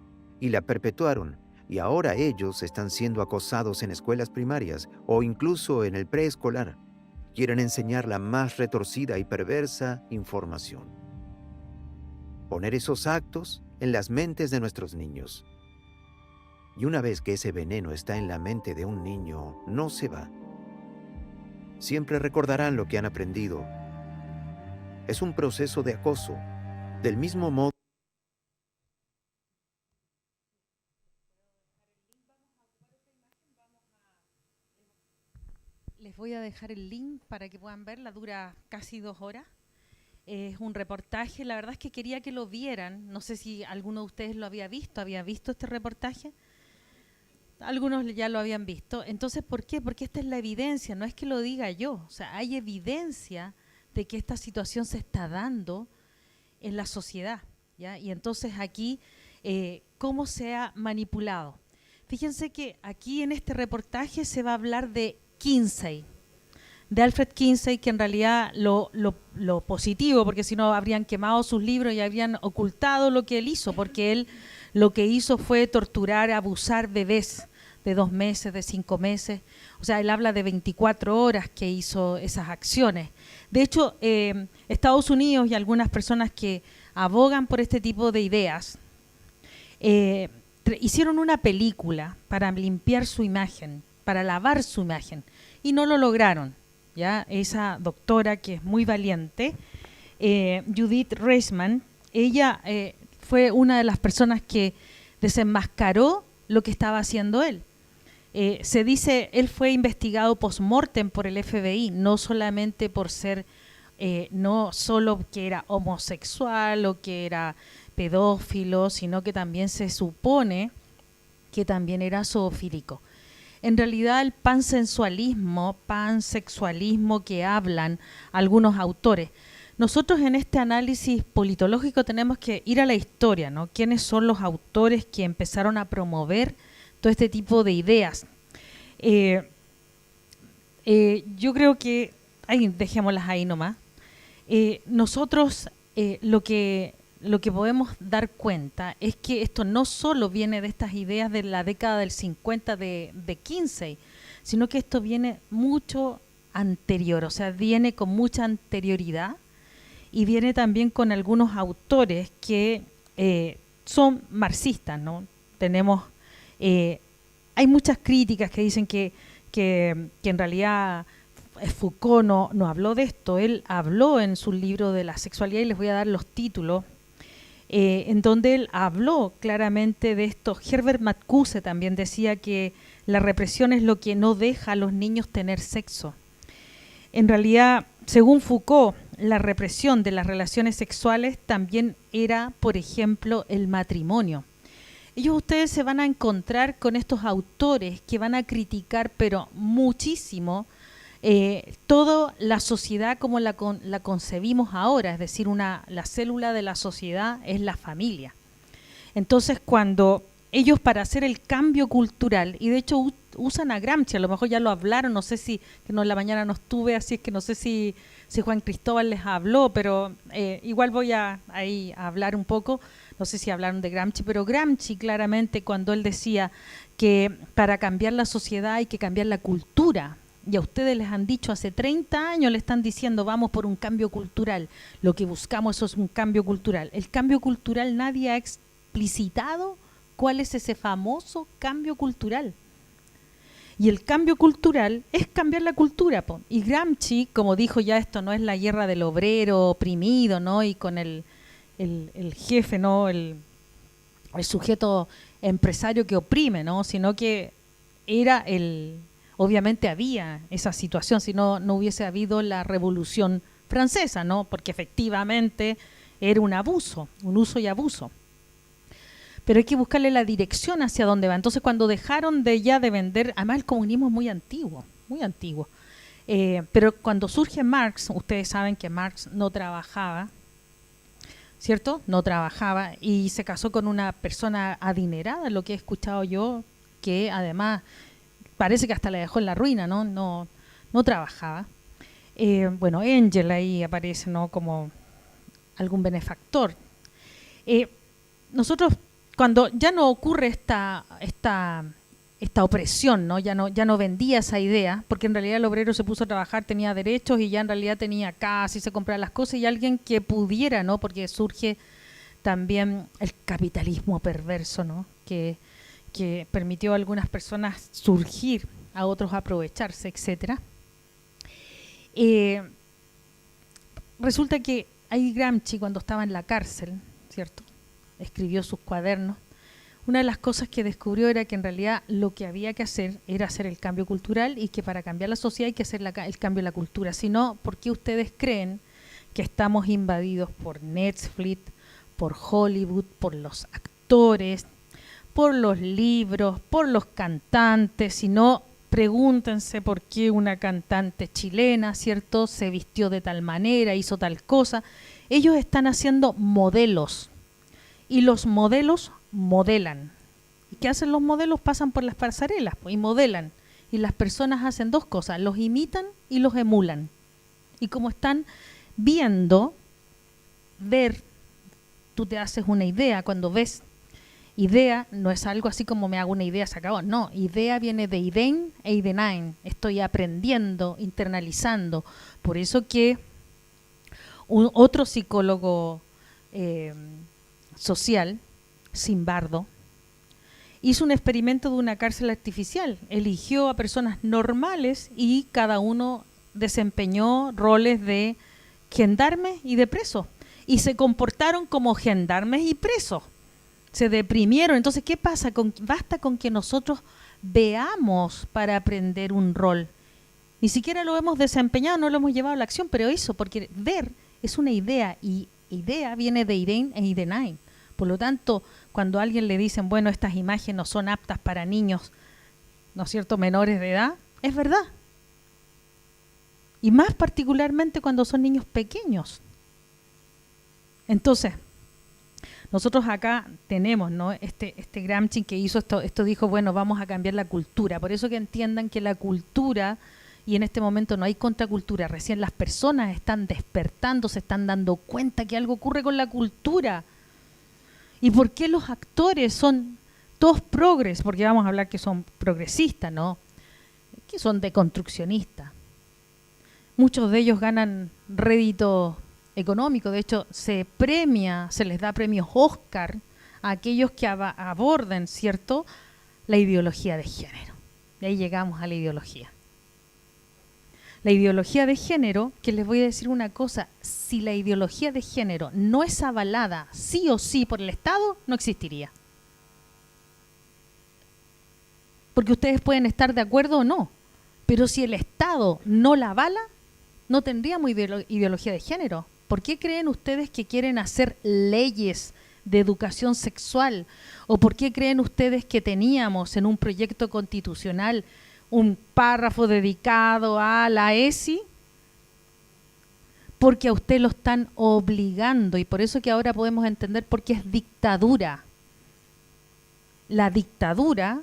y la perpetuaron, y ahora ellos están siendo acosados en escuelas primarias o incluso en el preescolar. Quieren enseñar la más retorcida y perversa información. Poner esos actos en las mentes de nuestros niños. Y una vez que ese veneno está en la mente de un niño, no se va. Siempre recordarán lo que han aprendido. Es un proceso de acoso, del mismo modo. Les voy a dejar el link para que puedan verla, dura casi 2 horas. Es un reportaje, la verdad es que quería que lo vieran. No sé si alguno de ustedes lo había visto este reportaje. Algunos ya lo habían visto. Entonces, ¿por qué? Porque esta es la evidencia, no es que lo diga yo. O sea, hay evidencia de que esta situación se está dando en la sociedad, ¿ya? Y entonces aquí, ¿cómo se ha manipulado? Fíjense que aquí en este reportaje se va a hablar de Kinsey, de Alfred Kinsey, que en realidad lo positivo, porque si no habrían quemado sus libros y habrían ocultado lo que él hizo, porque él lo que hizo fue torturar, abusar bebés de 2 meses, de 5 meses. O sea, él habla de 24 horas que hizo esas acciones. De hecho, Estados Unidos y algunas personas que abogan por este tipo de ideas hicieron una película para limpiar su imagen, para lavar su imagen, y no lo lograron. ¿Ya? Esa doctora que es muy valiente, Judith Reisman, ella fue una de las personas que desenmascaró lo que estaba haciendo él. Se dice, él fue investigado post-mortem por el FBI, no solamente por ser, no solo que era homosexual o que era pedófilo, sino que también se supone que también era zoofílico. En realidad el pansexualismo que hablan algunos autores, nosotros en este análisis politológico tenemos que ir a la historia, ¿no? ¿Quiénes son los autores que empezaron a promover todo este tipo de ideas? Yo creo que, dejémoslas ahí nomás. Nosotros lo que podemos dar cuenta es que esto no solo viene de estas ideas de la década del 50 de Kinsey, sino que esto viene mucho anterior, o sea, viene con mucha anterioridad y viene también con algunos autores que son marxistas, ¿no? Tenemos, hay muchas críticas que dicen que en realidad Foucault no habló de esto, él habló en su libro de la sexualidad, y les voy a dar los títulos, en donde él habló claramente de esto. Herbert Marcuse también decía que la represión es lo que no deja a los niños tener sexo. En realidad, según Foucault, la represión de las relaciones sexuales también era, por ejemplo, el matrimonio. ustedes se van a encontrar con estos autores que van a criticar, pero muchísimo, toda la sociedad como la concebimos ahora, es decir, la célula de la sociedad es la familia. Entonces, cuando ellos, para hacer el cambio cultural, y de hecho usan a Gramsci, a lo mejor ya lo hablaron, no sé si, que no, en la mañana no estuve, así es que no sé si Juan Cristóbal les habló, pero igual voy ahí a hablar un poco, no sé si hablaron de Gramsci, pero Gramsci claramente, cuando él decía que para cambiar la sociedad hay que cambiar la cultura, y a ustedes les han dicho hace 30 años, le están diciendo vamos por un cambio cultural, lo que buscamos eso es un cambio cultural. El cambio cultural nadie ha explicitado cuál es ese famoso cambio cultural. Y el cambio cultural es cambiar la cultura, po. Y Gramsci, como dijo ya, esto no es la guerra del obrero oprimido, ¿no? Y con el jefe, ¿no? El sujeto empresario que oprime, ¿no? Sino que era obviamente había esa situación, si no hubiese habido la Revolución Francesa, ¿no? Porque efectivamente era un abuso, un uso y abuso. Pero hay que buscarle la dirección hacia dónde va. Entonces, cuando dejaron de vender, además el comunismo es muy antiguo, pero cuando surge Marx, ustedes saben que Marx no trabajaba, ¿cierto? No trabajaba y se casó con una persona adinerada, lo que he escuchado yo, que además parece que hasta la dejó en la ruina, ¿no? No trabajaba. Bueno, Engel ahí aparece, ¿no? Como algún benefactor. Nosotros, cuando ya no ocurre esta opresión, ¿no? Ya no vendía esa idea, porque en realidad el obrero se puso a trabajar, tenía derechos y ya en realidad tenía casa y se compraba las cosas, y alguien que pudiera, ¿no? Porque surge también el capitalismo perverso, ¿no? Que permitió a algunas personas surgir, a otros aprovecharse, etcétera. Resulta que ahí Gramsci, cuando estaba en la cárcel, ¿cierto?, escribió sus cuadernos. Una de las cosas que descubrió era que en realidad lo que había que hacer era hacer el cambio cultural, y que para cambiar la sociedad hay que hacer el cambio de la cultura. Si no, ¿por qué ustedes creen que estamos invadidos por Netflix, por Hollywood, por los actores, por los libros, por los cantantes? Si no, pregúntense por qué una cantante chilena, ¿cierto?, se vistió de tal manera, hizo tal cosa. Ellos están haciendo modelos, y los modelos modelan. ¿Y qué hacen los modelos? Pasan por las pasarelas, pues, y modelan. Y las personas hacen dos cosas, los imitan y los emulan. Y como están ver, tú te haces una idea. Cuando ves idea, no es algo así como me hago una idea, se acabó. No, idea viene de idein e idenain. Estoy aprendiendo, internalizando. Por eso que otro psicólogo social, Zimbardo, hizo un experimento de una cárcel artificial. Eligió a personas normales y cada uno desempeñó roles de gendarme y de preso. Y se comportaron como gendarmes y presos. Se deprimieron. Entonces, ¿qué pasa? Basta con que nosotros veamos para aprender un rol. Ni siquiera lo hemos desempeñado, no lo hemos llevado a la acción, pero eso, porque ver es una idea, y idea viene de idein e idenain. Por lo tanto, cuando a alguien le dicen, bueno, estas imágenes no son aptas para niños, ¿no es cierto?, menores de edad, es verdad. Y más particularmente cuando son niños pequeños. Entonces, nosotros acá tenemos, ¿no?, este Gramsci que hizo esto dijo, bueno, vamos a cambiar la cultura. Por eso que entiendan que la cultura, y en este momento no hay contracultura, recién las personas están despertando, se están dando cuenta que algo ocurre con la cultura. ¿Y por qué los actores son todos progres? Porque vamos a hablar que son progresistas, ¿no? Que son deconstruccionistas. Muchos de ellos ganan rédito económico. De hecho, se les da premios Oscar a aquellos que aborden, ¿cierto?, la ideología de género. Y ahí llegamos a la ideología. La ideología de género, que les voy a decir una cosa, si la ideología de género no es avalada sí o sí por el Estado, no existiría. Porque ustedes pueden estar de acuerdo o no, pero si el Estado no la avala, no tendríamos ideología de género. ¿Por qué creen ustedes que quieren hacer leyes de educación sexual? ¿O por qué creen ustedes que teníamos en un proyecto constitucional un párrafo dedicado a la ESI? Porque a usted lo están obligando, y por eso que ahora podemos entender por qué es dictadura. La dictadura,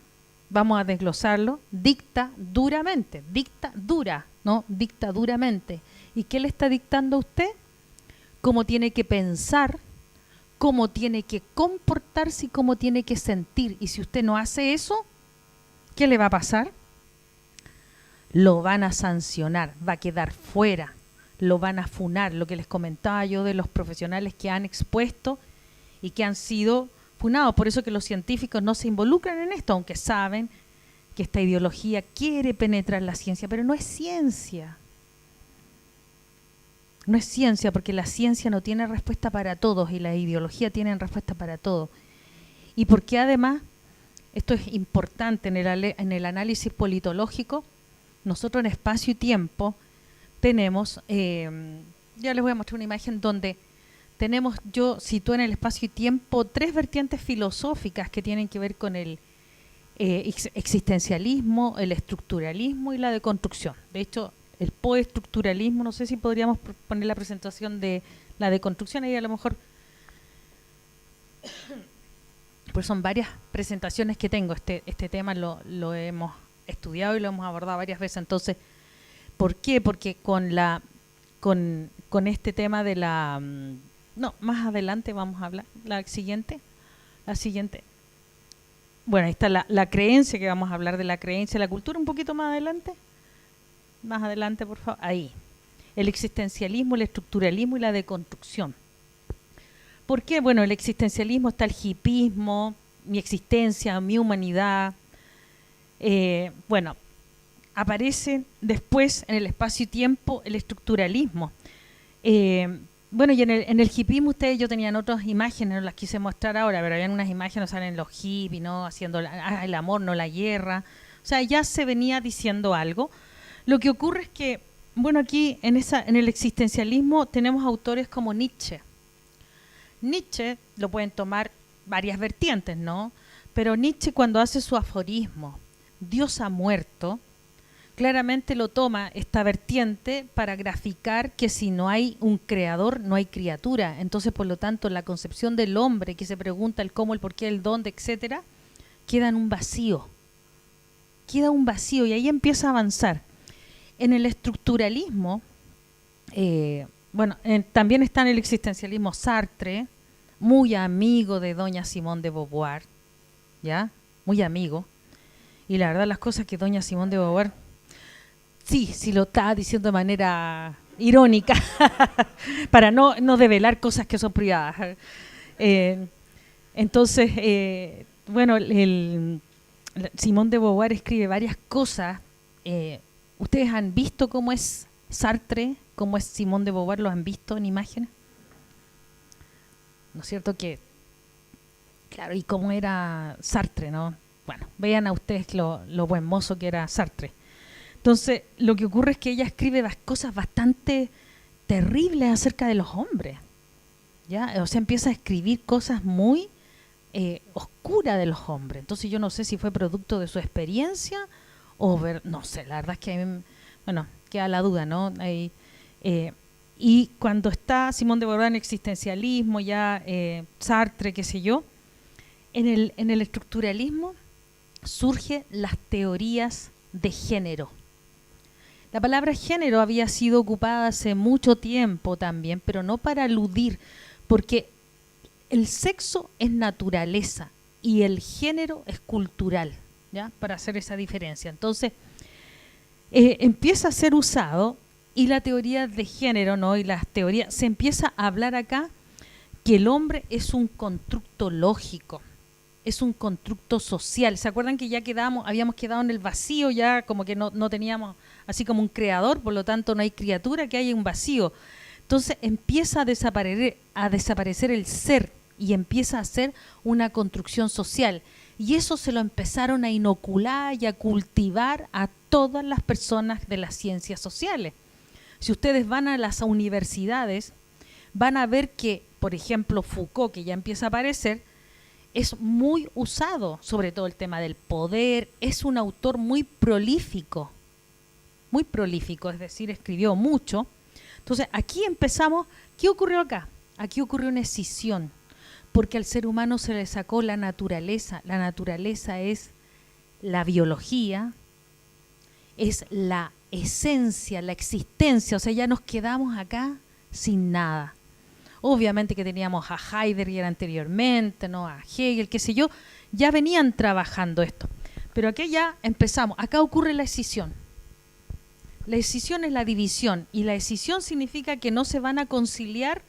vamos a desglosarlo, dicta duramente, dicta dura, no dicta duramente. ¿Y qué le está dictando a usted? Cómo tiene que pensar, cómo tiene que comportarse y cómo tiene que sentir. Y si usted no hace eso, ¿qué le va a pasar? Lo van a sancionar, va a quedar fuera, lo van a funar. Lo que les comentaba yo de los profesionales que han expuesto y que han sido funados. Por eso que los científicos no se involucran en esto, aunque saben que esta ideología quiere penetrar la ciencia, pero no es ciencia. No es ciencia, porque la ciencia no tiene respuesta para todos y la ideología tiene respuesta para todos. Y porque además, esto es importante en el análisis politológico, nosotros en espacio y tiempo tenemos, ya les voy a mostrar una imagen donde tenemos, yo sitúo en el espacio y tiempo 3 vertientes filosóficas que tienen que ver con el existencialismo, el estructuralismo y la deconstrucción. De hecho, el postestructuralismo, no sé si podríamos poner la presentación de la deconstrucción, ahí a lo mejor, pues son varias presentaciones que tengo, este tema lo hemos estudiado y lo hemos abordado varias veces. Entonces, ¿por qué? Porque con este tema de la... No, más adelante vamos a hablar. La siguiente. Bueno, ahí está la creencia, que vamos a hablar de la creencia, la cultura un poquito más adelante. Más adelante, por favor. Ahí. El existencialismo, el estructuralismo y la deconstrucción. ¿Por qué? Bueno, el existencialismo está el hipismo, mi existencia, mi humanidad. Bueno, aparece después en el espacio y tiempo el estructuralismo. Bueno, y en el hipismo ustedes, yo tenían otras imágenes, no las quise mostrar ahora, pero habían unas imágenes, salen los hippies, ¿no? Haciendo el amor, no la guerra. O sea, ya se venía diciendo algo. Lo que ocurre es que, bueno, aquí en el existencialismo tenemos autores como Nietzsche. Nietzsche lo pueden tomar varias vertientes, ¿no? Pero Nietzsche, cuando hace su aforismo, Dios ha muerto, claramente lo toma esta vertiente para graficar que si no hay un creador, no hay criatura. Entonces, por lo tanto, la concepción del hombre que se pregunta el cómo, el por qué, el dónde, etcétera, queda en un vacío. Queda un vacío y ahí empieza a avanzar. En el estructuralismo, bueno, también está en el existencialismo Sartre, muy amigo de doña Simone de Beauvoir, ¿ya? Muy amigo. Y la verdad, las cosas que doña Simone de Beauvoir, sí lo está diciendo de manera irónica, para no develar cosas que son privadas. Entonces, bueno, Simone de Beauvoir escribe varias cosas. ¿Ustedes han visto cómo es Sartre, cómo es Simone de Beauvoir? ¿Lo han visto en imágenes? ¿No es cierto que, claro, y cómo era Sartre, ¿no? Bueno, vean a ustedes lo buen mozo que era Sartre. Entonces, lo que ocurre es que ella escribe cosas bastante terribles acerca de los hombres, ¿ya? O sea, empieza a escribir cosas muy oscuras de los hombres. Entonces, yo no sé si fue producto de su experiencia o no sé, la verdad es que a mí, bueno, queda la duda, ¿no? Y cuando está Simone de Beauvoir en existencialismo, ya Sartre, qué sé yo, en el estructuralismo surgen las teorías de género. La palabra género había sido ocupada hace mucho tiempo también, pero no para aludir, porque el sexo es naturaleza y el género es cultural, ¿ya? Para hacer esa diferencia. Entonces, empieza a ser usado y la teoría de género, ¿no? Y las teorías, se empieza a hablar acá que el hombre es un constructo lógico, es un constructo social. ¿Se acuerdan que ya habíamos quedado en el vacío, ya como que no teníamos así como un creador, por lo tanto no hay criatura, que hay un vacío? Entonces empieza a desaparecer el ser y empieza a ser una construcción social. Y eso se lo empezaron a inocular y a cultivar a todas las personas de las ciencias sociales. Si ustedes van a las universidades, van a ver que, por ejemplo, Foucault, que ya empieza a aparecer, es muy usado, sobre todo el tema del poder. Es un autor muy prolífico, es decir, escribió mucho. Entonces, aquí empezamos. ¿Qué ocurrió acá? Aquí ocurrió una escisión, porque al ser humano se le sacó la naturaleza. La naturaleza es la biología, es la esencia, la existencia. O sea, ya nos quedamos acá sin nada. Obviamente que teníamos a Heidegger anteriormente, ¿no? A Hegel, qué sé yo, ya venían trabajando esto. Pero aquí ya empezamos, acá ocurre la escisión. La escisión es la división, y la escisión significa que no se van a conciliar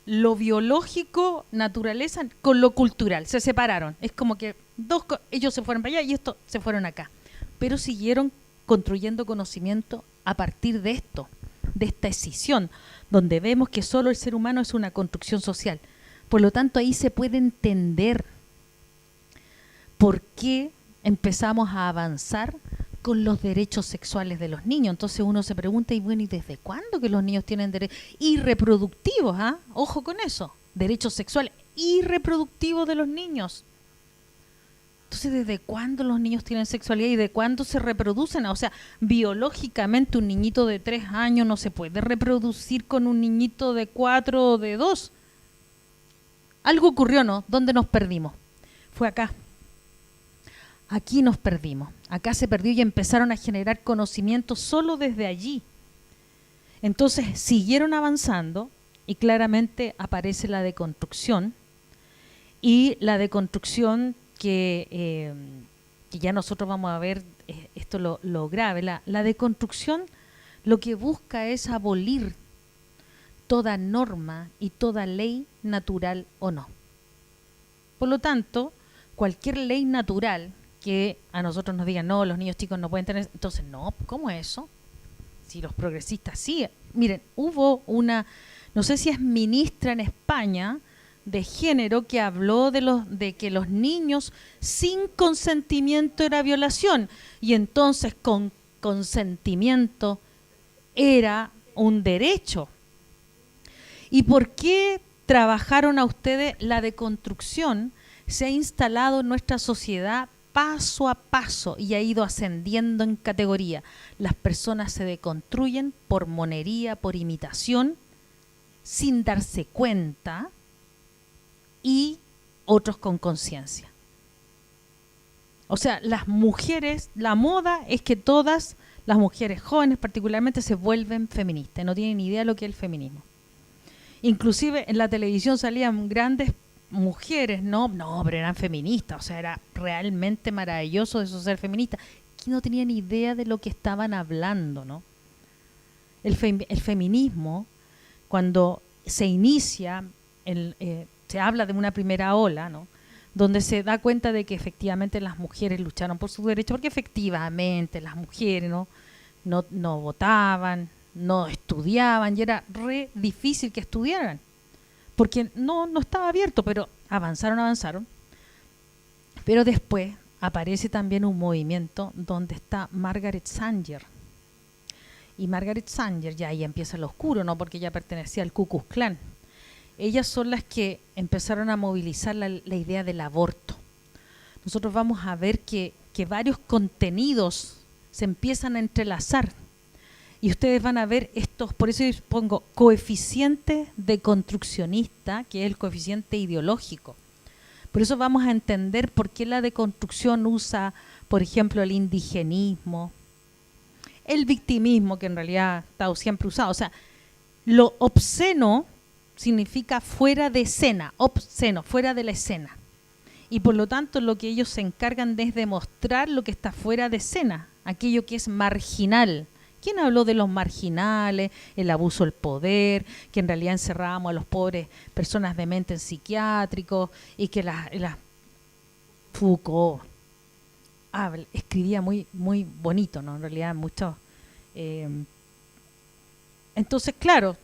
lo biológico, naturaleza, con lo cultural. Se separaron. Es como que ellos se fueron para allá y estos se fueron acá. Pero siguieron construyendo conocimiento a partir de esto, de esta escisión, donde vemos que solo el ser humano es una construcción social. Por lo tanto, ahí se puede entender por qué empezamos a avanzar con los derechos sexuales de los niños. Entonces uno se pregunta, y bueno, ¿y desde cuándo que los niños tienen derechos? Y reproductivos, ¿ah? Ojo con eso, derechos sexuales y reproductivos de los niños. Entonces, ¿desde cuándo los niños tienen sexualidad y de cuándo se reproducen? O sea, biológicamente un niñito de 3 años no se puede reproducir con un niñito de 4 o de 2. Algo ocurrió, ¿no? ¿Dónde nos perdimos? Fue acá. Aquí nos perdimos. Acá se perdió y empezaron a generar conocimiento solo desde allí. Entonces, siguieron avanzando y claramente aparece la deconstrucción. Y la deconstrucción que ya nosotros vamos a ver esto lo grave. La deconstrucción lo que busca es abolir toda norma y toda ley natural o no. Por lo tanto, cualquier ley natural que a nosotros nos digan, no, los niños chicos no pueden tener, entonces no, ¿cómo es eso? Si los progresistas sí. Miren, hubo una, no sé si es ministra en España de género, que habló de que los niños sin consentimiento era violación, y entonces con consentimiento era un derecho. ¿Y por qué trabajaron a ustedes la deconstrucción? Se ha instalado en nuestra sociedad paso a paso y ha ido ascendiendo en categoría. Las personas se deconstruyen por monería, por imitación, sin darse cuenta, y otros con conciencia. O sea, las mujeres, la moda es que todas las mujeres jóvenes particularmente se vuelven feministas, no tienen ni idea de lo que es el feminismo. Inclusive en la televisión salían grandes mujeres, no, pero eran feministas, o sea, era realmente maravilloso eso, ser feminista, que no tenían ni idea de lo que estaban hablando, ¿no? El feminismo, cuando se inicia, se habla de una primera ola, ¿no? Donde se da cuenta de que efectivamente las mujeres lucharon por sus derechos, porque efectivamente las mujeres no votaban, no estudiaban, y era re difícil que estudiaran, porque no estaba abierto, pero avanzaron. Pero después aparece también un movimiento donde está Margaret Sanger. Y Margaret Sanger, ya ahí empieza lo oscuro, ¿no? Porque ella pertenecía al Ku Klux Klan. Ellas son las que empezaron a movilizar la idea del aborto. Nosotros vamos a ver que varios contenidos se empiezan a entrelazar. Y ustedes van a ver estos, por eso yo pongo coeficiente deconstruccionista, que es el coeficiente ideológico. Por eso vamos a entender por qué la deconstrucción usa, por ejemplo, el indigenismo, el victimismo, que en realidad ha estado siempre usado. O sea, lo obsceno significa fuera de escena, obsceno, fuera de la escena. Y por lo tanto lo que ellos se encargan de es demostrar lo que está fuera de escena, aquello que es marginal. ¿Quién habló de los marginales, el abuso del poder, que en realidad encerrábamos a los pobres personas de mente en psiquiátricos, y que Foucault escribía muy, muy bonito, ¿no? En realidad mucho. Entonces, claro,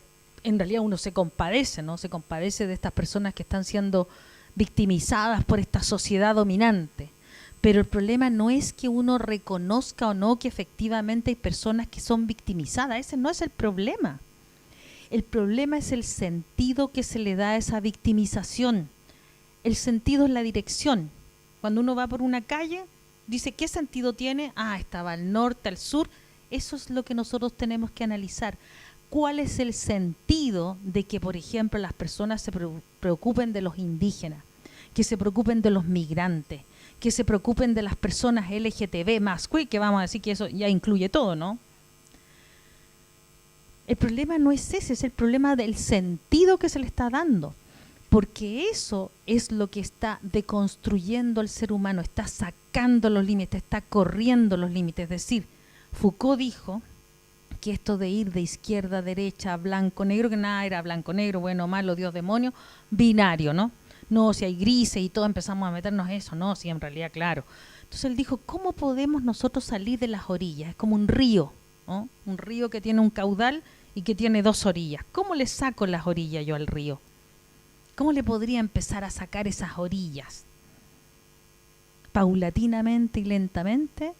en realidad uno se compadece, ¿no? Se compadece de estas personas que están siendo victimizadas por esta sociedad dominante. Pero el problema no es que uno reconozca o no que efectivamente hay personas que son victimizadas. Ese no es el problema. El problema es el sentido que se le da a esa victimización. El sentido es la dirección. Cuando uno va por una calle, dice, ¿qué sentido tiene? Ah, estaba al norte, al sur. Eso es lo que nosotros tenemos que analizar. ¿Cuál es el sentido de que, por ejemplo, las personas se preocupen de los indígenas, que se preocupen de los migrantes, que se preocupen de las personas LGTB más, que vamos a decir que eso ya incluye todo, ¿no? El problema no es ese, es el problema del sentido que se le está dando, porque eso es lo que está deconstruyendo al ser humano, está sacando los límites, está corriendo los límites. Es decir, Foucault dijo que esto de ir de izquierda a derecha, blanco, negro, que nada era blanco, negro, bueno, malo, Dios, demonio, binario, ¿no? No, si hay grises y todo, empezamos a meternos en eso, no, si en realidad, claro. Entonces él dijo, ¿cómo podemos nosotros salir de las orillas? Es como un río, ¿no? Un río que tiene un caudal y que tiene dos orillas. ¿Cómo le saco las orillas yo al río? ¿Cómo le podría empezar a sacar esas orillas? Paulatinamente y lentamente,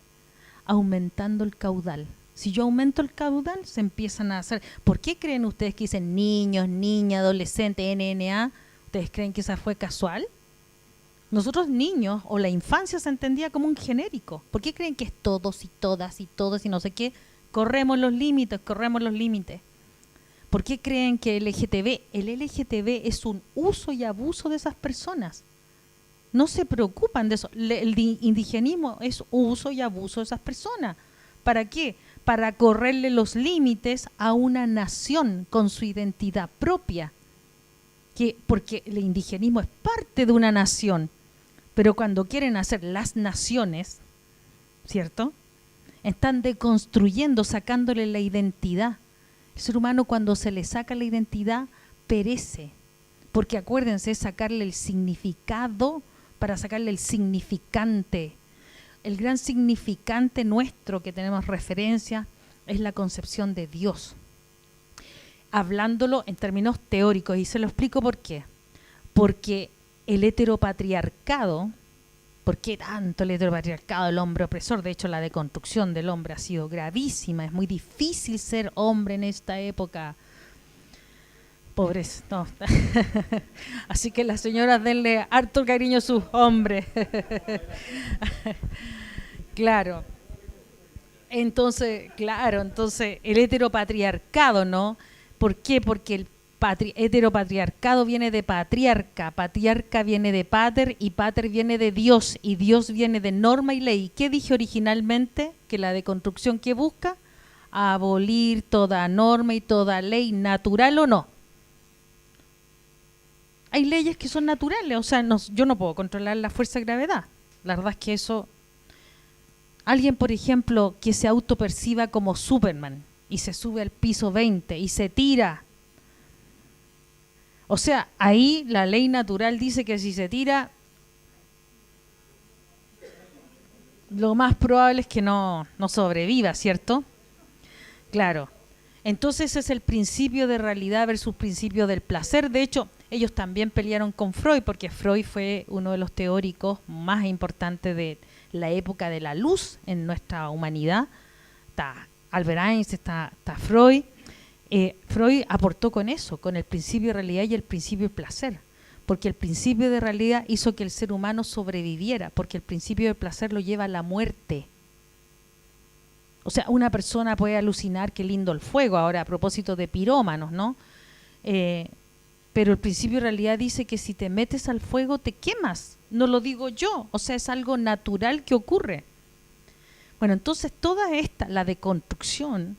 aumentando el caudal. Si yo aumento el caudal, se empiezan a hacer... ¿Por qué creen ustedes que dicen niños, niña, adolescente, NNA? ¿Ustedes creen que esa fue casual? Nosotros niños, o la infancia se entendía como un genérico. ¿Por qué creen que es todos y todas y todos y no sé qué? Corremos los límites, corremos los límites. ¿Por qué creen que el LGTB? El LGTB es un uso y abuso de esas personas. No se preocupan de eso. El indigenismo es uso y abuso de esas personas. ¿Para qué? Para correrle los límites a una nación con su identidad propia. Porque el indigenismo es parte de una nación, pero cuando quieren hacer las naciones, ¿cierto?, están deconstruyendo, sacándole la identidad. El ser humano, cuando se le saca la identidad, perece, porque acuérdense, es sacarle el significado para sacarle el significante. El gran significante nuestro que tenemos referencia es la concepción de Dios, hablándolo en términos teóricos, y se lo explico por qué. Porque el heteropatriarcado, ¿por qué tanto el heteropatriarcado, el hombre opresor? De hecho, la deconstrucción del hombre ha sido gravísima, es muy difícil ser hombre en esta época. Pobres, no. Así que las señoras denle harto cariño a sus hombres. Claro. Entonces, el heteropatriarcado, ¿no? ¿Por qué? Porque el heteropatriarcado viene de patriarca, patriarca viene de pater y pater viene de Dios y Dios viene de norma y ley. ¿Qué dije originalmente? Que la deconstrucción que busca, abolir toda norma y toda ley, natural o no. Hay leyes que son naturales, o sea, yo no puedo controlar la fuerza de gravedad. La verdad es que eso... Alguien, por ejemplo, que se autoperciba como Superman y se sube al piso 20 y se tira. O sea, ahí la ley natural dice que si se tira, lo más probable es que no sobreviva, ¿cierto? Claro. Entonces ese es el principio de realidad versus principio del placer. De hecho, ellos también pelearon con Freud, porque Freud fue uno de los teóricos más importantes de la época de la luz en nuestra humanidad. Está Albert Einstein, está Freud. Freud aportó con eso, con el principio de realidad y el principio de placer, porque el principio de realidad hizo que el ser humano sobreviviera, porque el principio de placer lo lleva a la muerte. O sea, una persona puede alucinar qué lindo el fuego, ahora a propósito de pirómanos, ¿no? Pero el principio de realidad dice que si te metes al fuego te quemas, no lo digo yo, o sea, es algo natural que ocurre. Bueno, entonces toda la deconstrucción,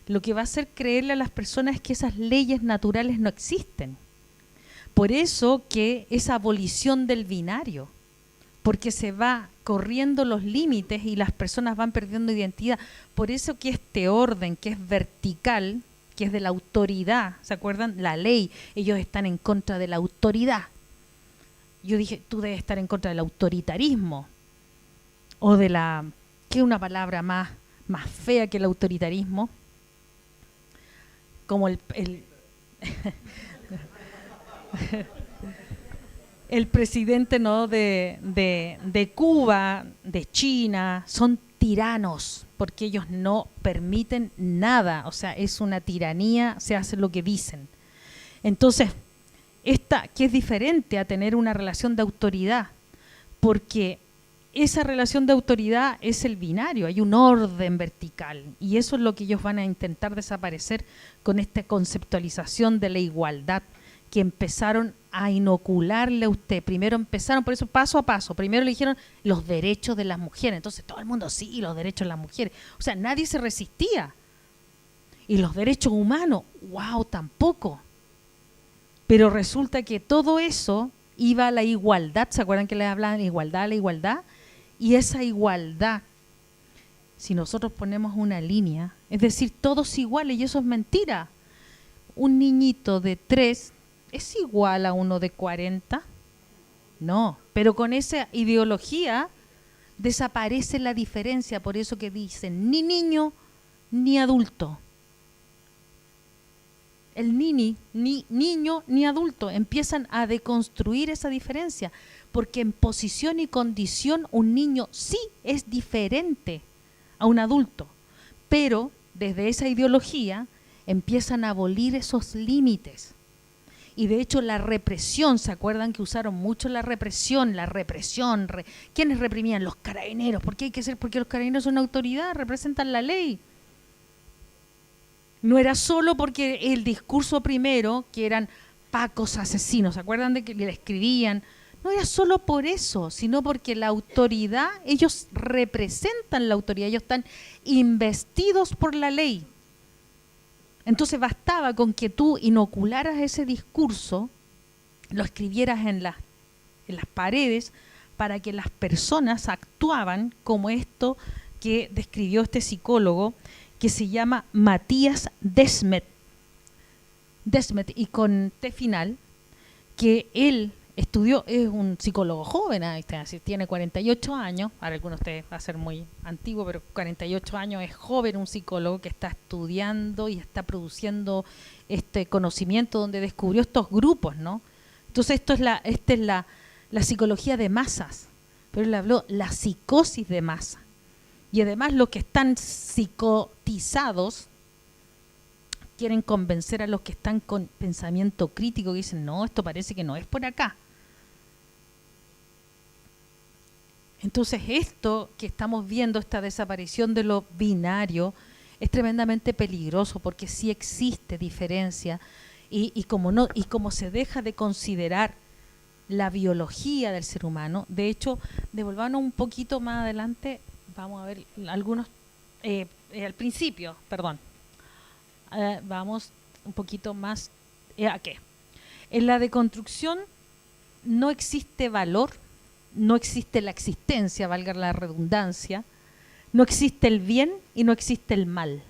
lo que va a hacer creerle a las personas es que esas leyes naturales no existen. Por eso que esa abolición del binario, porque se va corriendo los límites y las personas van perdiendo identidad. Por eso que este orden, que es vertical, que es de la autoridad, ¿se acuerdan? La ley, ellos están en contra de la autoridad. Yo dije, tú debes estar en contra del autoritarismo, o de la, ¿qué es una palabra más fea que el autoritarismo? Como el presidente, ¿no?, de Cuba, de China, son tiranos. porque ellos no permiten nada, o sea, es una tiranía, se hace lo que dicen. Entonces, esta que es diferente a tener una relación de autoridad, porque esa relación de autoridad es el binario, hay un orden vertical, y eso es lo que ellos van a intentar desaparecer con esta conceptualización de la igualdad que empezaron a inocularle a usted. Primero empezaron, por eso paso a paso, primero le dijeron los derechos de las mujeres, entonces todo el mundo sí, los derechos de las mujeres, o sea, nadie se resistía. Y los derechos humanos, wow, tampoco. Pero resulta que todo eso iba a la igualdad, ¿se acuerdan que les hablaban de igualdad, la igualdad? Y esa igualdad, si nosotros ponemos una línea, es decir, todos iguales, y eso es mentira. Un niñito de 3 es igual a uno de 40. No, pero con esa ideología desaparece la diferencia, por eso que dicen ni niño ni adulto. El ni niño ni adulto, empiezan a deconstruir esa diferencia, porque en posición y condición un niño sí es diferente a un adulto, pero desde esa ideología empiezan a abolir esos límites. Y de hecho la represión, ¿se acuerdan que usaron mucho la represión? ¿Quiénes reprimían? Los carabineros. ¿Por qué hay que ser? Porque los carabineros son una autoridad, representan la ley. No era solo porque el discurso primero, que eran pacos asesinos, ¿se acuerdan de que le escribían? No era solo por eso, sino porque la autoridad, ellos representan la autoridad, ellos están investidos por la ley. Entonces bastaba con que tú inocularas ese discurso, lo escribieras en las paredes, para que las personas actuaban como esto que describió este psicólogo, que se llama Matías Desmet, y con T final, que él estudió, es un psicólogo joven, tiene 48 años, para algunos de ustedes va a ser muy antiguo, pero 48 años es joven, un psicólogo que está estudiando y está produciendo este conocimiento donde descubrió estos grupos, ¿no? Entonces esta es la psicología de masas, pero él habló la psicosis de masa. Y además los que están psicotizados quieren convencer a los que están con pensamiento crítico, que dicen, no, esto parece que no es por acá. Entonces esto que estamos viendo, esta desaparición de lo binario, es tremendamente peligroso porque sí existe diferencia y como se deja de considerar la biología del ser humano. De hecho, devolvámonos un poquito más adelante, vamos a ver algunos, al principio, perdón, vamos un poquito más, ¿a qué? En la deconstrucción no existe valor, no existe la existencia, valga la redundancia, no existe el bien y no existe el mal.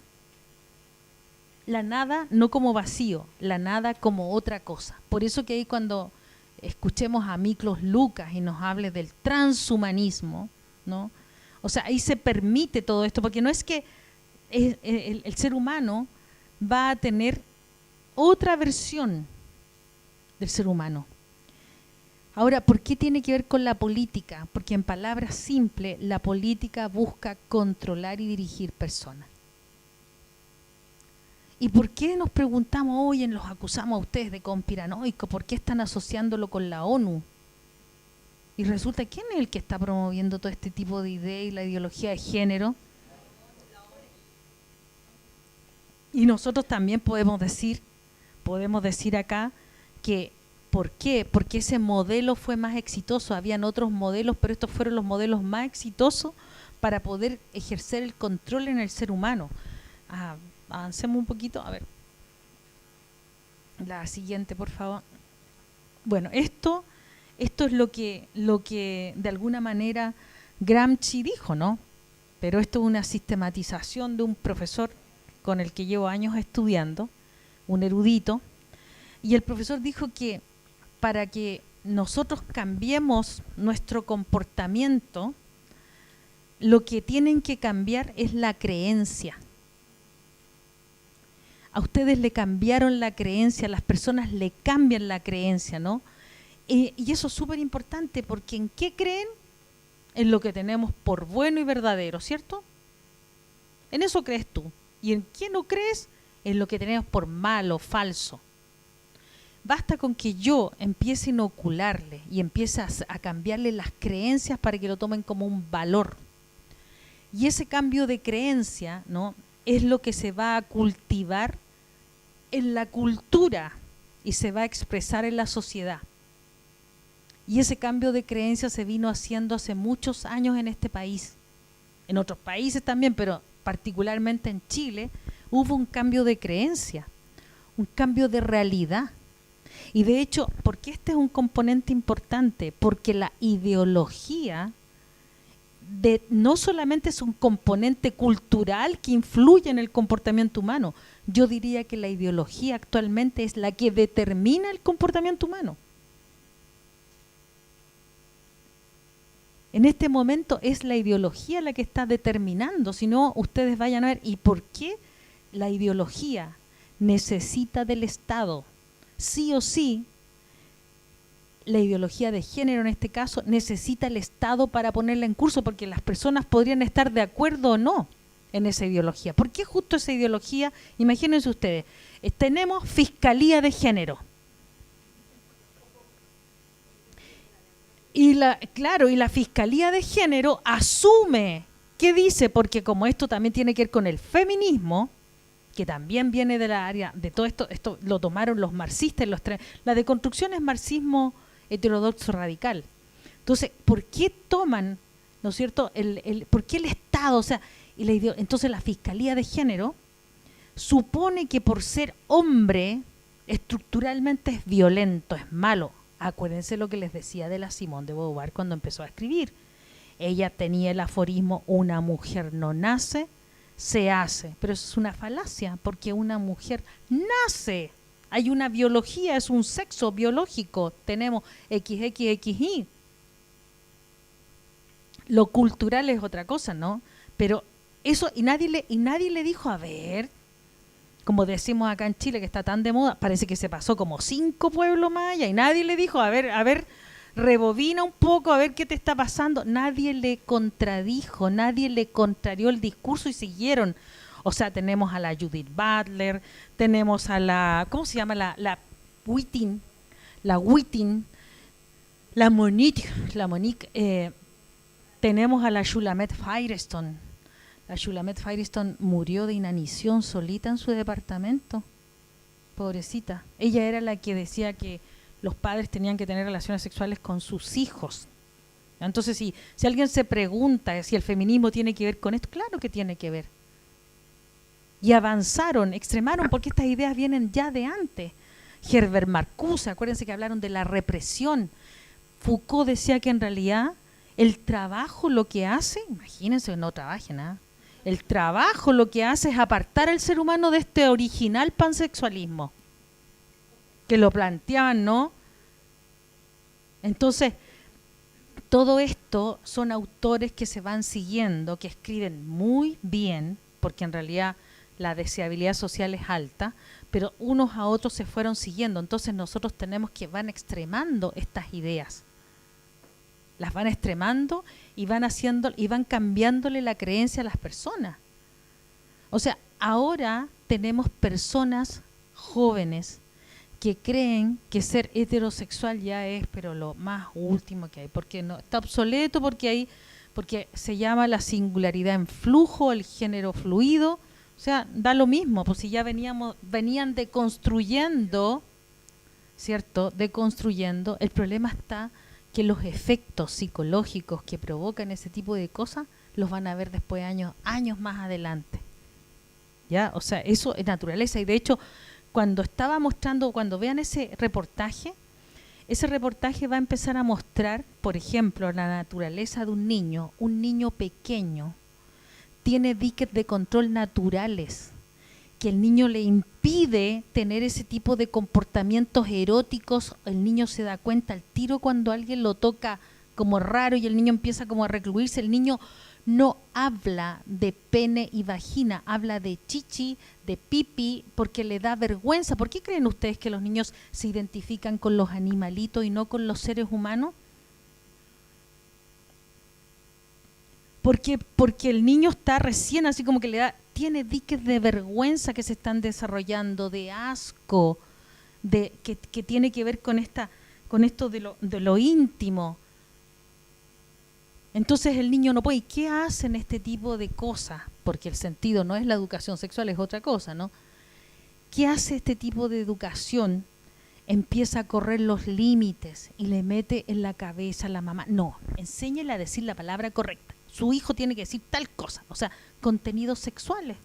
La nada no como vacío, la nada como otra cosa. Por eso que ahí cuando escuchemos a Miklos Lukács y nos hable del transhumanismo, ¿no? O sea, ahí se permite todo esto, porque no es que el ser humano va a tener otra versión del ser humano. Ahora, ¿por qué tiene que ver con la política? Porque en palabras simples, la política busca controlar y dirigir personas. ¿Y por qué nos preguntamos hoy, los acusamos a ustedes de conspiranoicos? ¿Por qué están asociándolo con la ONU? Y resulta, ¿quién es el que está promoviendo todo este tipo de ideas y la ideología de género? Y nosotros también podemos decir acá que ¿por qué? Porque ese modelo fue más exitoso. Habían otros modelos, pero estos fueron los modelos más exitosos para poder ejercer el control en el ser humano. Avancemos un poquito, a ver. La siguiente, por favor. Bueno, esto es lo que de alguna manera Gramsci dijo, ¿no? Pero esto es una sistematización de un profesor con el que llevo años estudiando, un erudito, y el profesor dijo que para que nosotros cambiemos nuestro comportamiento, lo que tienen que cambiar es la creencia. A ustedes le cambiaron la creencia, a las personas le cambian la creencia, ¿no? Y eso es súper importante, porque ¿en qué creen? En lo que tenemos por bueno y verdadero, ¿cierto? En eso crees tú. ¿Y en qué no crees? En lo que tenemos por malo, falso. Basta con que yo empiece a inocularle y empiece a cambiarle las creencias para que lo tomen como un valor. Y ese cambio de creencia, ¿no?, es lo que se va a cultivar en la cultura y se va a expresar en la sociedad. Y ese cambio de creencia se vino haciendo hace muchos años en este país. En otros países también, pero particularmente en Chile, hubo un cambio de creencia, un cambio de realidad. Y de hecho, ¿por qué este es un componente importante? Porque la ideología no solamente es un componente cultural que influye en el comportamiento humano, yo diría que la ideología actualmente es la que determina el comportamiento humano. En este momento es la ideología la que está determinando, si no ustedes vayan a ver, ¿y por qué la ideología necesita del Estado? Sí o sí, la ideología de género en este caso necesita el Estado para ponerla en curso, porque las personas podrían estar de acuerdo o no en esa ideología. ¿Por qué justo esa ideología? Imagínense ustedes, tenemos Fiscalía de Género. Y la Fiscalía de Género asume, ¿qué dice? Porque como esto también tiene que ver con el feminismo, que también viene de la área de todo esto lo tomaron los marxistas, la deconstrucción es marxismo heterodoxo radical. Entonces, ¿por qué toman, ¿no es cierto?, por qué el Estado? O sea, entonces la Fiscalía de Género supone que por ser hombre estructuralmente es violento, es malo. Acuérdense lo que les decía de la Simone de Beauvoir cuando empezó a escribir. Ella tenía el aforismo, una mujer no nace, se hace. Pero eso es una falacia, porque una mujer nace. Hay una biología, es un sexo biológico. Tenemos XXXY. Lo cultural es otra cosa, ¿no? Pero eso, y nadie le dijo, a ver, como decimos acá en Chile, que está tan de moda, parece que se pasó como 5 pueblos más allá, y nadie le dijo, a ver, rebobina un poco, a ver qué te está pasando. Nadie le contradijo, nadie le contrarió el discurso y siguieron. O sea, tenemos a la Judith Butler, tenemos a la, ¿cómo se llama? La Whiting, la Monique, tenemos a la Shulamit Firestone. La Shulamit Firestone murió de inanición solita en su departamento. Pobrecita. Ella era la que decía que los padres tenían que tener relaciones sexuales con sus hijos. Entonces, si alguien se pregunta si el feminismo tiene que ver con esto, claro que tiene que ver. Y avanzaron, extremaron, porque estas ideas vienen ya de antes. Herbert Marcuse, acuérdense que hablaron de la represión. Foucault decía que en realidad el trabajo lo que hace, imagínense que no trabajen, ¿ah? El trabajo lo que hace es apartar al ser humano de este original pansexualismo, que lo planteaban, ¿no? Entonces, todo esto son autores que se van siguiendo, que escriben muy bien, porque en realidad la deseabilidad social es alta, pero unos a otros se fueron siguiendo. Entonces nosotros tenemos que van extremando estas ideas. Las van extremando y van cambiándole la creencia a las personas. O sea, ahora tenemos personas jóvenes que creen que ser heterosexual ya es, pero lo más último que hay, porque no está obsoleto, porque se llama la singularidad en flujo, el género fluido. O sea, da lo mismo, pues si ya venían deconstruyendo, ¿cierto? Deconstruyendo. El problema está que los efectos psicológicos que provocan ese tipo de cosas los van a ver después años más adelante. ¿Ya? O sea, eso es naturaleza. Y de hecho, cuando vean ese reportaje va a empezar a mostrar, por ejemplo, la naturaleza de un niño pequeño, tiene diques de control naturales, que el niño le impide tener ese tipo de comportamientos eróticos. El niño se da cuenta al tiro cuando alguien lo toca como raro y el niño empieza como a recluirse. El niño no habla de pene y vagina, habla de chichi, de pipi, porque le da vergüenza. ¿Por qué creen ustedes que los niños se identifican con los animalitos y no con los seres humanos? Porque el niño está recién, así como que tiene diques de vergüenza que se están desarrollando, de asco, que tiene que ver con esto de lo íntimo. Entonces el niño no puede. ¿Y qué hacen este tipo de cosas? Porque el sentido no es la educación sexual, es otra cosa, ¿no? ¿Qué hace este tipo de educación? Empieza a correr los límites y le mete en la cabeza a la mamá. No, enséñele a decir la palabra correcta. Su hijo tiene que decir tal cosa, o sea, contenidos sexuales.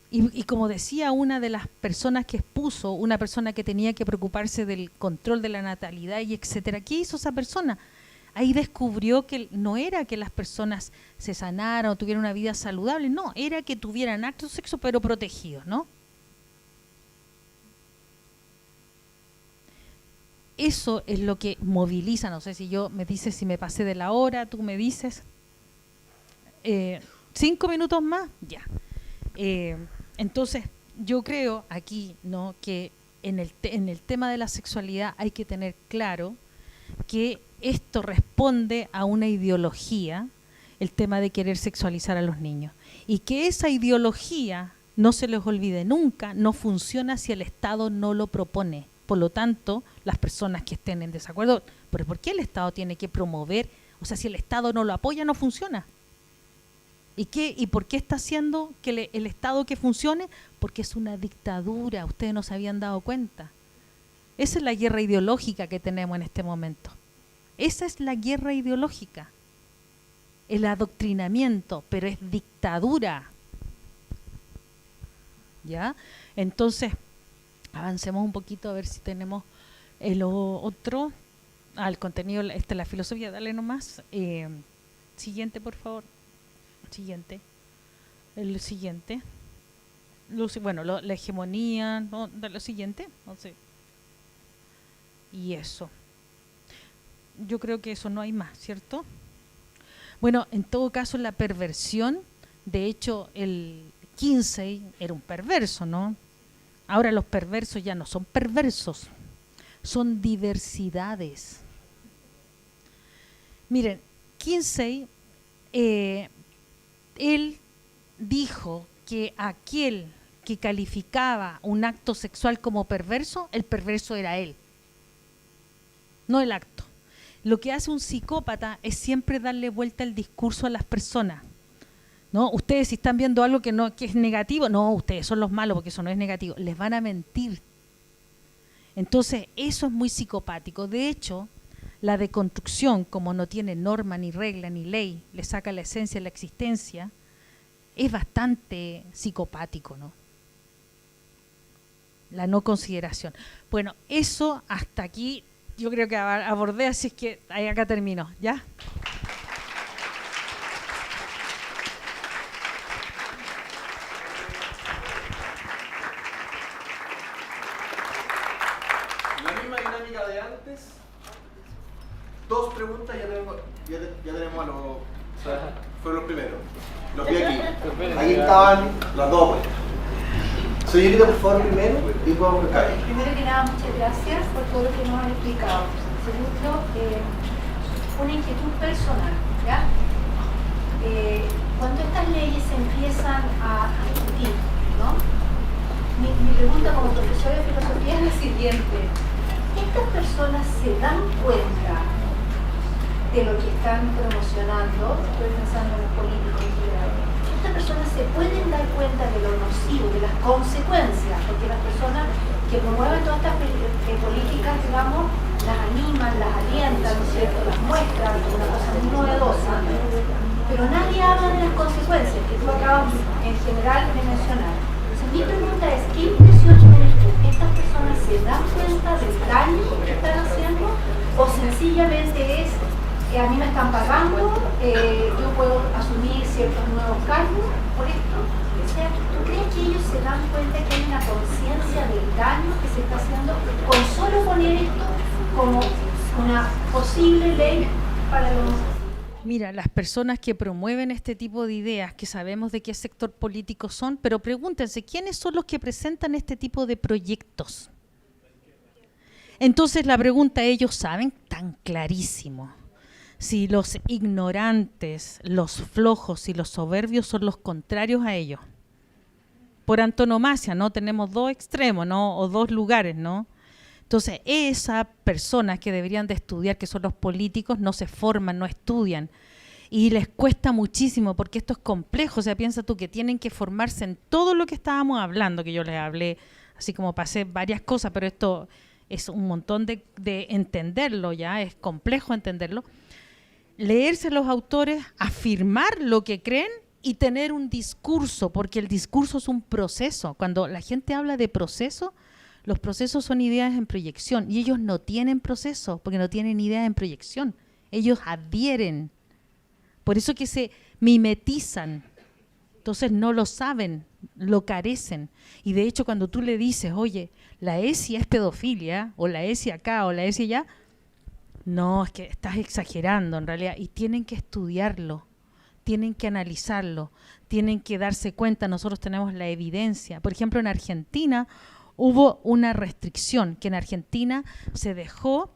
Y como decía una de las personas que expuso, una persona que tenía que preocuparse del control de la natalidad y etcétera, ¿qué hizo esa persona? Ahí descubrió que no era que las personas se sanaran o tuvieran una vida saludable, no, era que tuvieran actos de sexo pero protegidos, ¿no? Eso es lo que moviliza, no sé si me dices si me pasé de la hora, tú me dices, 5 minutos más, ya. Entonces, yo creo aquí, ¿no?, que en el tema de la sexualidad hay que tener claro que esto responde a una ideología, el tema de querer sexualizar a los niños, y que esa ideología, no se les olvide nunca, no funciona si el Estado no lo propone. Por lo tanto, las personas que estén en desacuerdo, ¿pero por qué el Estado tiene que promover? O sea, si el Estado no lo apoya, no funciona. ¿Y por qué está haciendo que el Estado que funcione? Porque es una dictadura, ustedes no se habían dado cuenta. Esa es la guerra ideológica que tenemos en este momento. Esa es la guerra ideológica. El adoctrinamiento, pero es dictadura. ¿Ya? Entonces, avancemos un poquito a ver si tenemos el otro. El contenido, la filosofía, dale nomás. Siguiente, por favor. Siguiente. El siguiente. Bueno, la hegemonía, ¿no? Lo siguiente. No sé. Y eso. Yo creo que eso no hay más, ¿cierto? Bueno, en todo caso, la perversión, de hecho, el Kinsey era un perverso, ¿no? Ahora los perversos ya no son perversos, son diversidades. Miren, Kinsey, él dijo que aquel que calificaba un acto sexual como perverso, el perverso era él, no el acto. Lo que hace un psicópata es siempre darle vuelta el discurso a las personas, ¿no? Ustedes si están viendo algo que es negativo, no, ustedes son los malos porque eso no es negativo, les van a mentir. Entonces, eso es muy psicopático. De hecho, la deconstrucción, como no tiene norma, ni regla, ni ley, le saca la esencia de la existencia, es bastante psicopático, ¿no? La no consideración. Bueno, eso hasta aquí yo creo que abordé, así es que acá termino, ¿ya? La misma dinámica de antes. 2 preguntas, ya tenemos a los... O sea, fueron los primeros. Los vi aquí. Ahí estaban las 2 vueltas. Señorita, por favor, primero, y podemos buscar. Primero que nada, muchas gracias por todo lo que nos han explicado. Segundo, una inquietud personal, ¿ya? Cuando estas leyes se empiezan a discutir, ¿no? Mi pregunta como profesora de filosofía es la siguiente. ¿Estas personas se dan cuenta de lo que están promocionando? Estoy pensando en los políticos en general. Estas personas se pueden dar cuenta de lo nocivo, de las consecuencias, porque las personas que promueven todas estas políticas, digamos, las animan, las alientan, ¿no es cierto?, las muestran como una cosa muy novedosa, pero nadie habla de las consecuencias que tú acabas en general de mencionar. Entonces, mi pregunta es, ¿qué impresión tienes tú? ¿Estas personas se dan cuenta del daño que están haciendo o sencillamente es a mí me están pagando, yo puedo asumir ciertos nuevos cargos por esto? O sea, ¿tú crees que ellos se dan cuenta que hay una conciencia del daño que se está haciendo con solo poner esto como una posible ley para los... Mira, las personas que promueven este tipo de ideas, que sabemos de qué sector político son, pero pregúntense, ¿quiénes son los que presentan este tipo de proyectos? Entonces la pregunta, ellos saben, tan clarísimo. si los ignorantes, los flojos y los soberbios son los contrarios a ellos. Por antonomasia, ¿no? Tenemos dos extremos, ¿no? O dos lugares, ¿no? Entonces, esas personas que deberían de estudiar, que son los políticos, no se forman, no estudian. Y les cuesta muchísimo porque esto es complejo. O sea, piensa tú que tienen que formarse en todo lo que estábamos hablando, que yo les hablé, así como pasé varias cosas, pero esto es un montón de entenderlo ya, es complejo entenderlo. Leerse los autores, afirmar lo que creen y tener un discurso, porque el discurso es un proceso. Cuando la gente habla de proceso, los procesos son ideas en proyección y ellos no tienen proceso porque no tienen ideas en proyección. Ellos adhieren. Por eso que se mimetizan. Entonces no lo saben, lo carecen. Y de hecho cuando tú le dices, oye, la ESI es pedofilia, o la ESI acá, o la ESI allá, no, es que estás exagerando en realidad. Y tienen que estudiarlo, tienen que analizarlo, tienen que darse cuenta. Nosotros tenemos la evidencia. Por ejemplo, en Argentina hubo una restricción, que en Argentina se dejó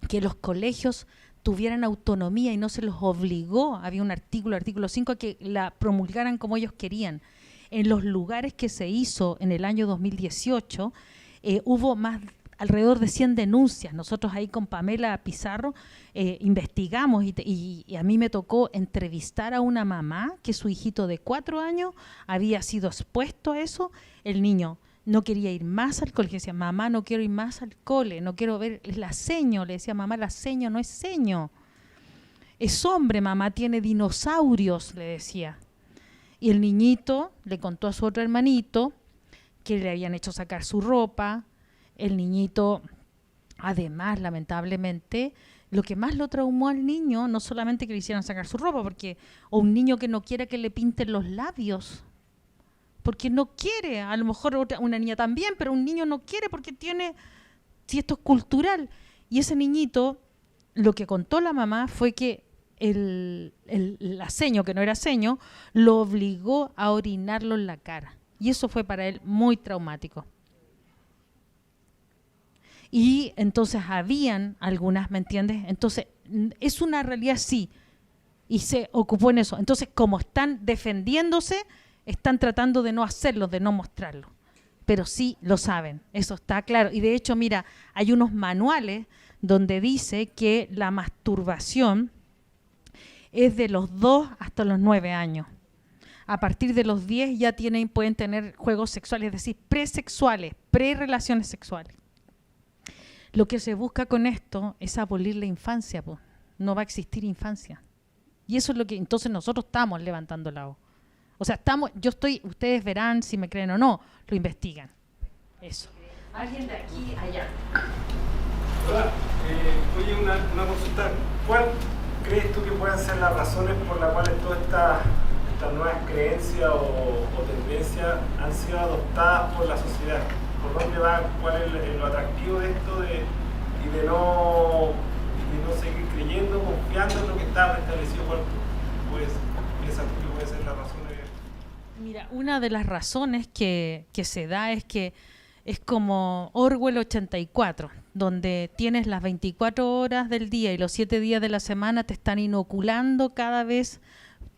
que los colegios tuvieran autonomía y no se los obligó, había un artículo 5, a que la promulgaran como ellos querían. En los lugares que se hizo en el año 2018, hubo alrededor de 100 denuncias. Nosotros ahí con Pamela Pizarro investigamos y a mí me tocó entrevistar a una mamá que su hijito de 4 años había sido expuesto a eso. El niño no quería ir más al cole, decía, mamá, no quiero ir más al cole, no quiero ver la seño, le decía, mamá, la seño no es seño, es hombre, mamá, tiene dinosaurios, le decía. Y el niñito le contó a su otro hermanito que le habían hecho sacar su ropa. El niñito, además, lamentablemente, lo que más lo traumó al niño, no solamente que le hicieran sacar su ropa, o un niño que no quiera que le pinten los labios, porque no quiere, a lo mejor una niña también, pero un niño no quiere porque si esto es cultural. Y ese niñito, lo que contó la mamá fue que la seño, que no era seño, lo obligó a orinarlo en la cara. Y eso fue para él muy traumático. Y entonces habían algunas, ¿me entiendes? Entonces, es una realidad, sí, y se ocupó en eso. Entonces, como están defendiéndose, están tratando de no hacerlo, de no mostrarlo. Pero sí lo saben, eso está claro. Y de hecho, mira, hay unos manuales donde dice que la masturbación es de los 2 hasta los 9 años. A partir de los 10 ya pueden tener juegos sexuales, es decir, presexuales, prerelaciones sexuales. Lo que se busca con esto es abolir la infancia, pues. No va a existir infancia. Y eso es lo que entonces nosotros estamos levantando la voz. O sea, ustedes verán si me creen o no, lo investigan. Eso. Alguien de aquí allá. Hola, oye, una consulta. ¿Cuál crees tú que pueden ser las razones por las cuales todas estas nuevas creencias o tendencias han sido adoptadas por la sociedad? ¿Por dónde va? ¿Cuál es lo atractivo de esto y de no seguir creyendo, confiando en lo que está establecido? ¿Cuál piensas tú que puede ser la razón? Mira, una de las razones que se da es que es como Orwell 84, donde tienes las 24 horas del día y los 7 días de la semana te están inoculando cada vez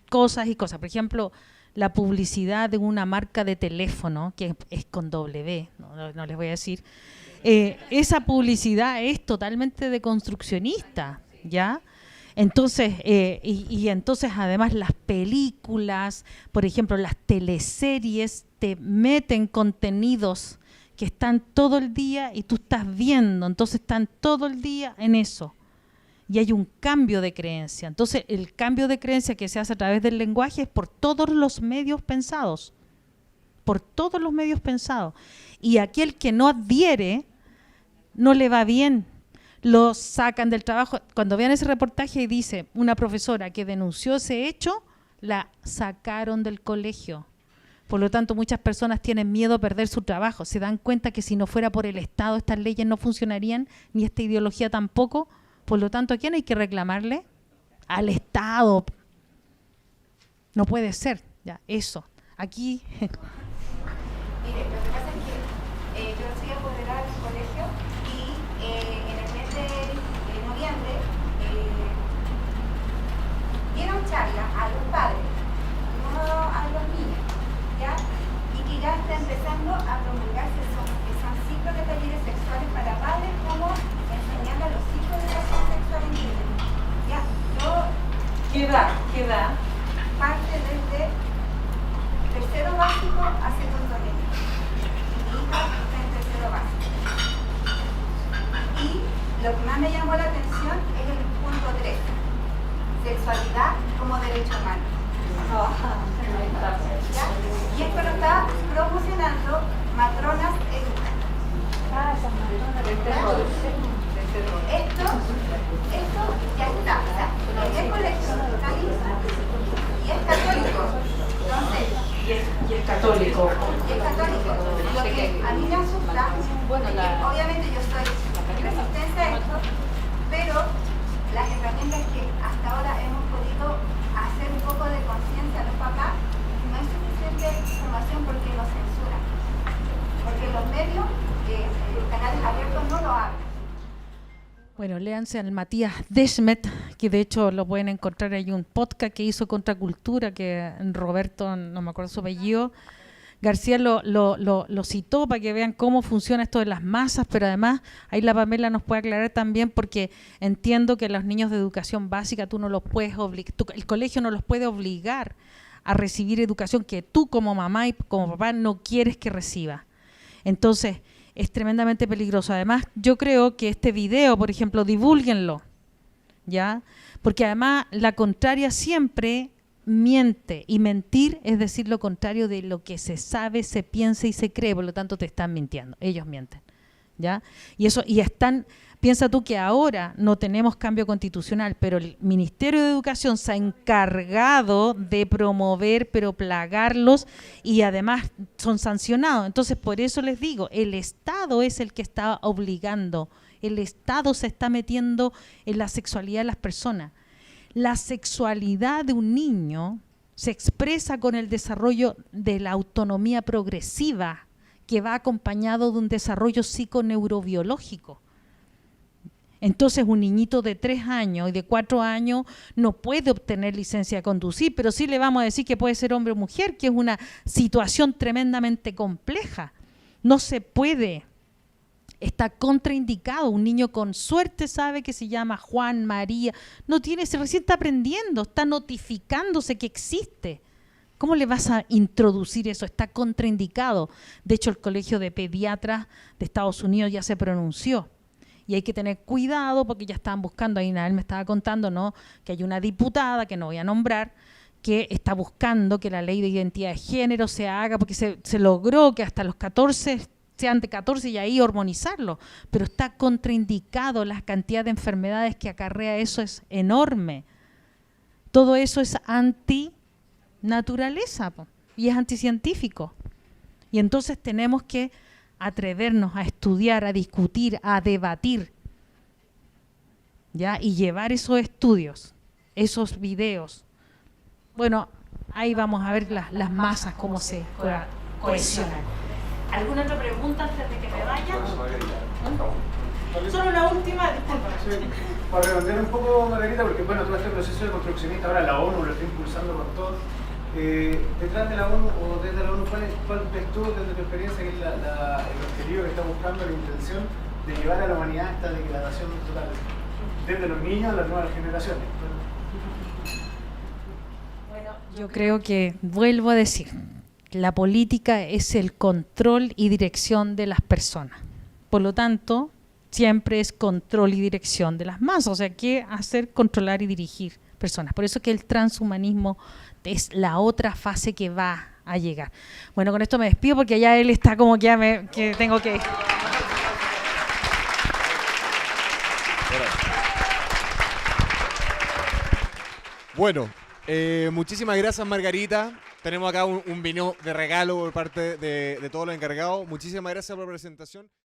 cosas y cosas. Por ejemplo, la publicidad de una marca de teléfono, que es con W, no les voy a decir, esa publicidad es totalmente deconstruccionista, ¿ya? Entonces, y entonces además las películas, por ejemplo, las teleseries te meten contenidos que están todo el día y tú estás viendo, entonces están todo el día en eso. Y hay un cambio de creencia. Entonces, el cambio de creencia que se hace a través del lenguaje es por todos los medios pensados. Por todos los medios pensados. Y aquel que no adhiere, no le va bien. Lo sacan del trabajo. Cuando vean ese reportaje y dice una profesora que denunció ese hecho, la sacaron del colegio. Por lo tanto, muchas personas tienen miedo a perder su trabajo. Se dan cuenta que si no fuera por el Estado, estas leyes no funcionarían, ni esta ideología tampoco. Por lo tanto, ¿a quién hay que reclamarle? Al Estado. No puede ser. Ya, eso. Aquí. Mire, lo que pasa es que yo soy apoderada del colegio y en el mes de noviembre dieron charlas a los padres, no a los niños, ¿ya? Y que ya está empezando a promulgarse son ciclos de talleres sexuales para padres, como enseñando a los hijos de educación sexual en Chile. ¿Ya? ¿Qué edad? Parte desde tercero básico a segundo medio. Mi hija está en tercero básico. Y lo que más me llamó la atención es el punto 3. Sexualidad como derecho humano. ¿Ya? Y esto lo está promocionando Matronas Educan. Esto ya está. O sea, en el colegio está listo y es católico. Entonces, Y es católico. Lo que a mí me asusta, obviamente yo soy resistente a esto, pero las herramientas que hasta ahora hemos podido hacer un poco de conciencia a los papás, no es suficiente información porque nos censuran. Porque los medios, los canales abiertos no lo hablan. Bueno, léanse al Matías Desmet, que de hecho lo pueden encontrar, hay un podcast que hizo Contracultura, que Roberto, no me acuerdo su apellido, García lo citó para que vean cómo funciona esto de las masas, pero además ahí la Pamela nos puede aclarar también, porque entiendo que los niños de educación básica tú no los puedes obligar, el colegio no los puede obligar a recibir educación que tú como mamá y como papá no quieres que reciba. Entonces, es tremendamente peligroso. Además, yo creo que este video, por ejemplo, divúlguenlo, ¿ya? Porque además la contraria siempre miente, y mentir es decir lo contrario de lo que se sabe, se piensa y se cree, por lo tanto te están mintiendo, ellos mienten, ¿ya? Piensa tú que ahora no tenemos cambio constitucional, pero el Ministerio de Educación se ha encargado de promover, pero plagarlos, y además son sancionados. Entonces, por eso les digo, el Estado es el que está obligando, el Estado se está metiendo en la sexualidad de las personas. La sexualidad de un niño se expresa con el desarrollo de la autonomía progresiva, que va acompañado de un desarrollo psiconeurobiológico. Entonces un niñito de 3 años y de 4 años no puede obtener licencia de conducir, pero sí le vamos a decir que puede ser hombre o mujer, que es una situación tremendamente compleja. No se puede, está contraindicado. Un niño con suerte sabe que se llama Juan, María, no tiene, recién está aprendiendo, está notificándose que existe. ¿Cómo le vas a introducir eso? Está contraindicado. De hecho, el Colegio de Pediatras de Estados Unidos ya se pronunció. Y hay que tener cuidado porque ya estaban buscando, ahí Nael me estaba contando, ¿no?, que hay una diputada, que no voy a nombrar, que está buscando que la ley de identidad de género se haga, porque se logró que hasta los 14, sean de 14 y ahí hormonizarlo, pero está contraindicado, la cantidad de enfermedades que acarrea eso es enorme. Todo eso es antinaturaleza y es anticientífico. Y entonces tenemos que atrevernos a estudiar, a discutir, a debatir, ¿ya? Y llevar esos estudios, esos videos. Bueno, ahí vamos a ver las masas, cómo se cohesionan. ¿Alguna otra pregunta antes de que me vaya? Solo la última, disculpa. Sí, para redondear un poco, Margarita, porque bueno, todo este proceso de construccionista, ahora la ONU lo está impulsando con todo. Detrás de la ONU, o desde la ONU, ¿cuál ves tú, desde tu experiencia, que es el objetivo que está buscando, la intención de llevar a la humanidad a esta degradación total? Desde los niños a las nuevas generaciones. Bueno, yo creo que, vuelvo a decir, la política es el control y dirección de las personas. Por lo tanto, siempre es control y dirección de las masas. O sea, ¿qué hacer? Controlar y dirigir personas. Por eso que el transhumanismo es la otra fase que va a llegar. Bueno, con esto me despido porque ya él está como que ya que tengo que... Bueno, muchísimas gracias, Margarita. Tenemos acá un vino de regalo por parte de todos los encargados. Muchísimas gracias por la presentación.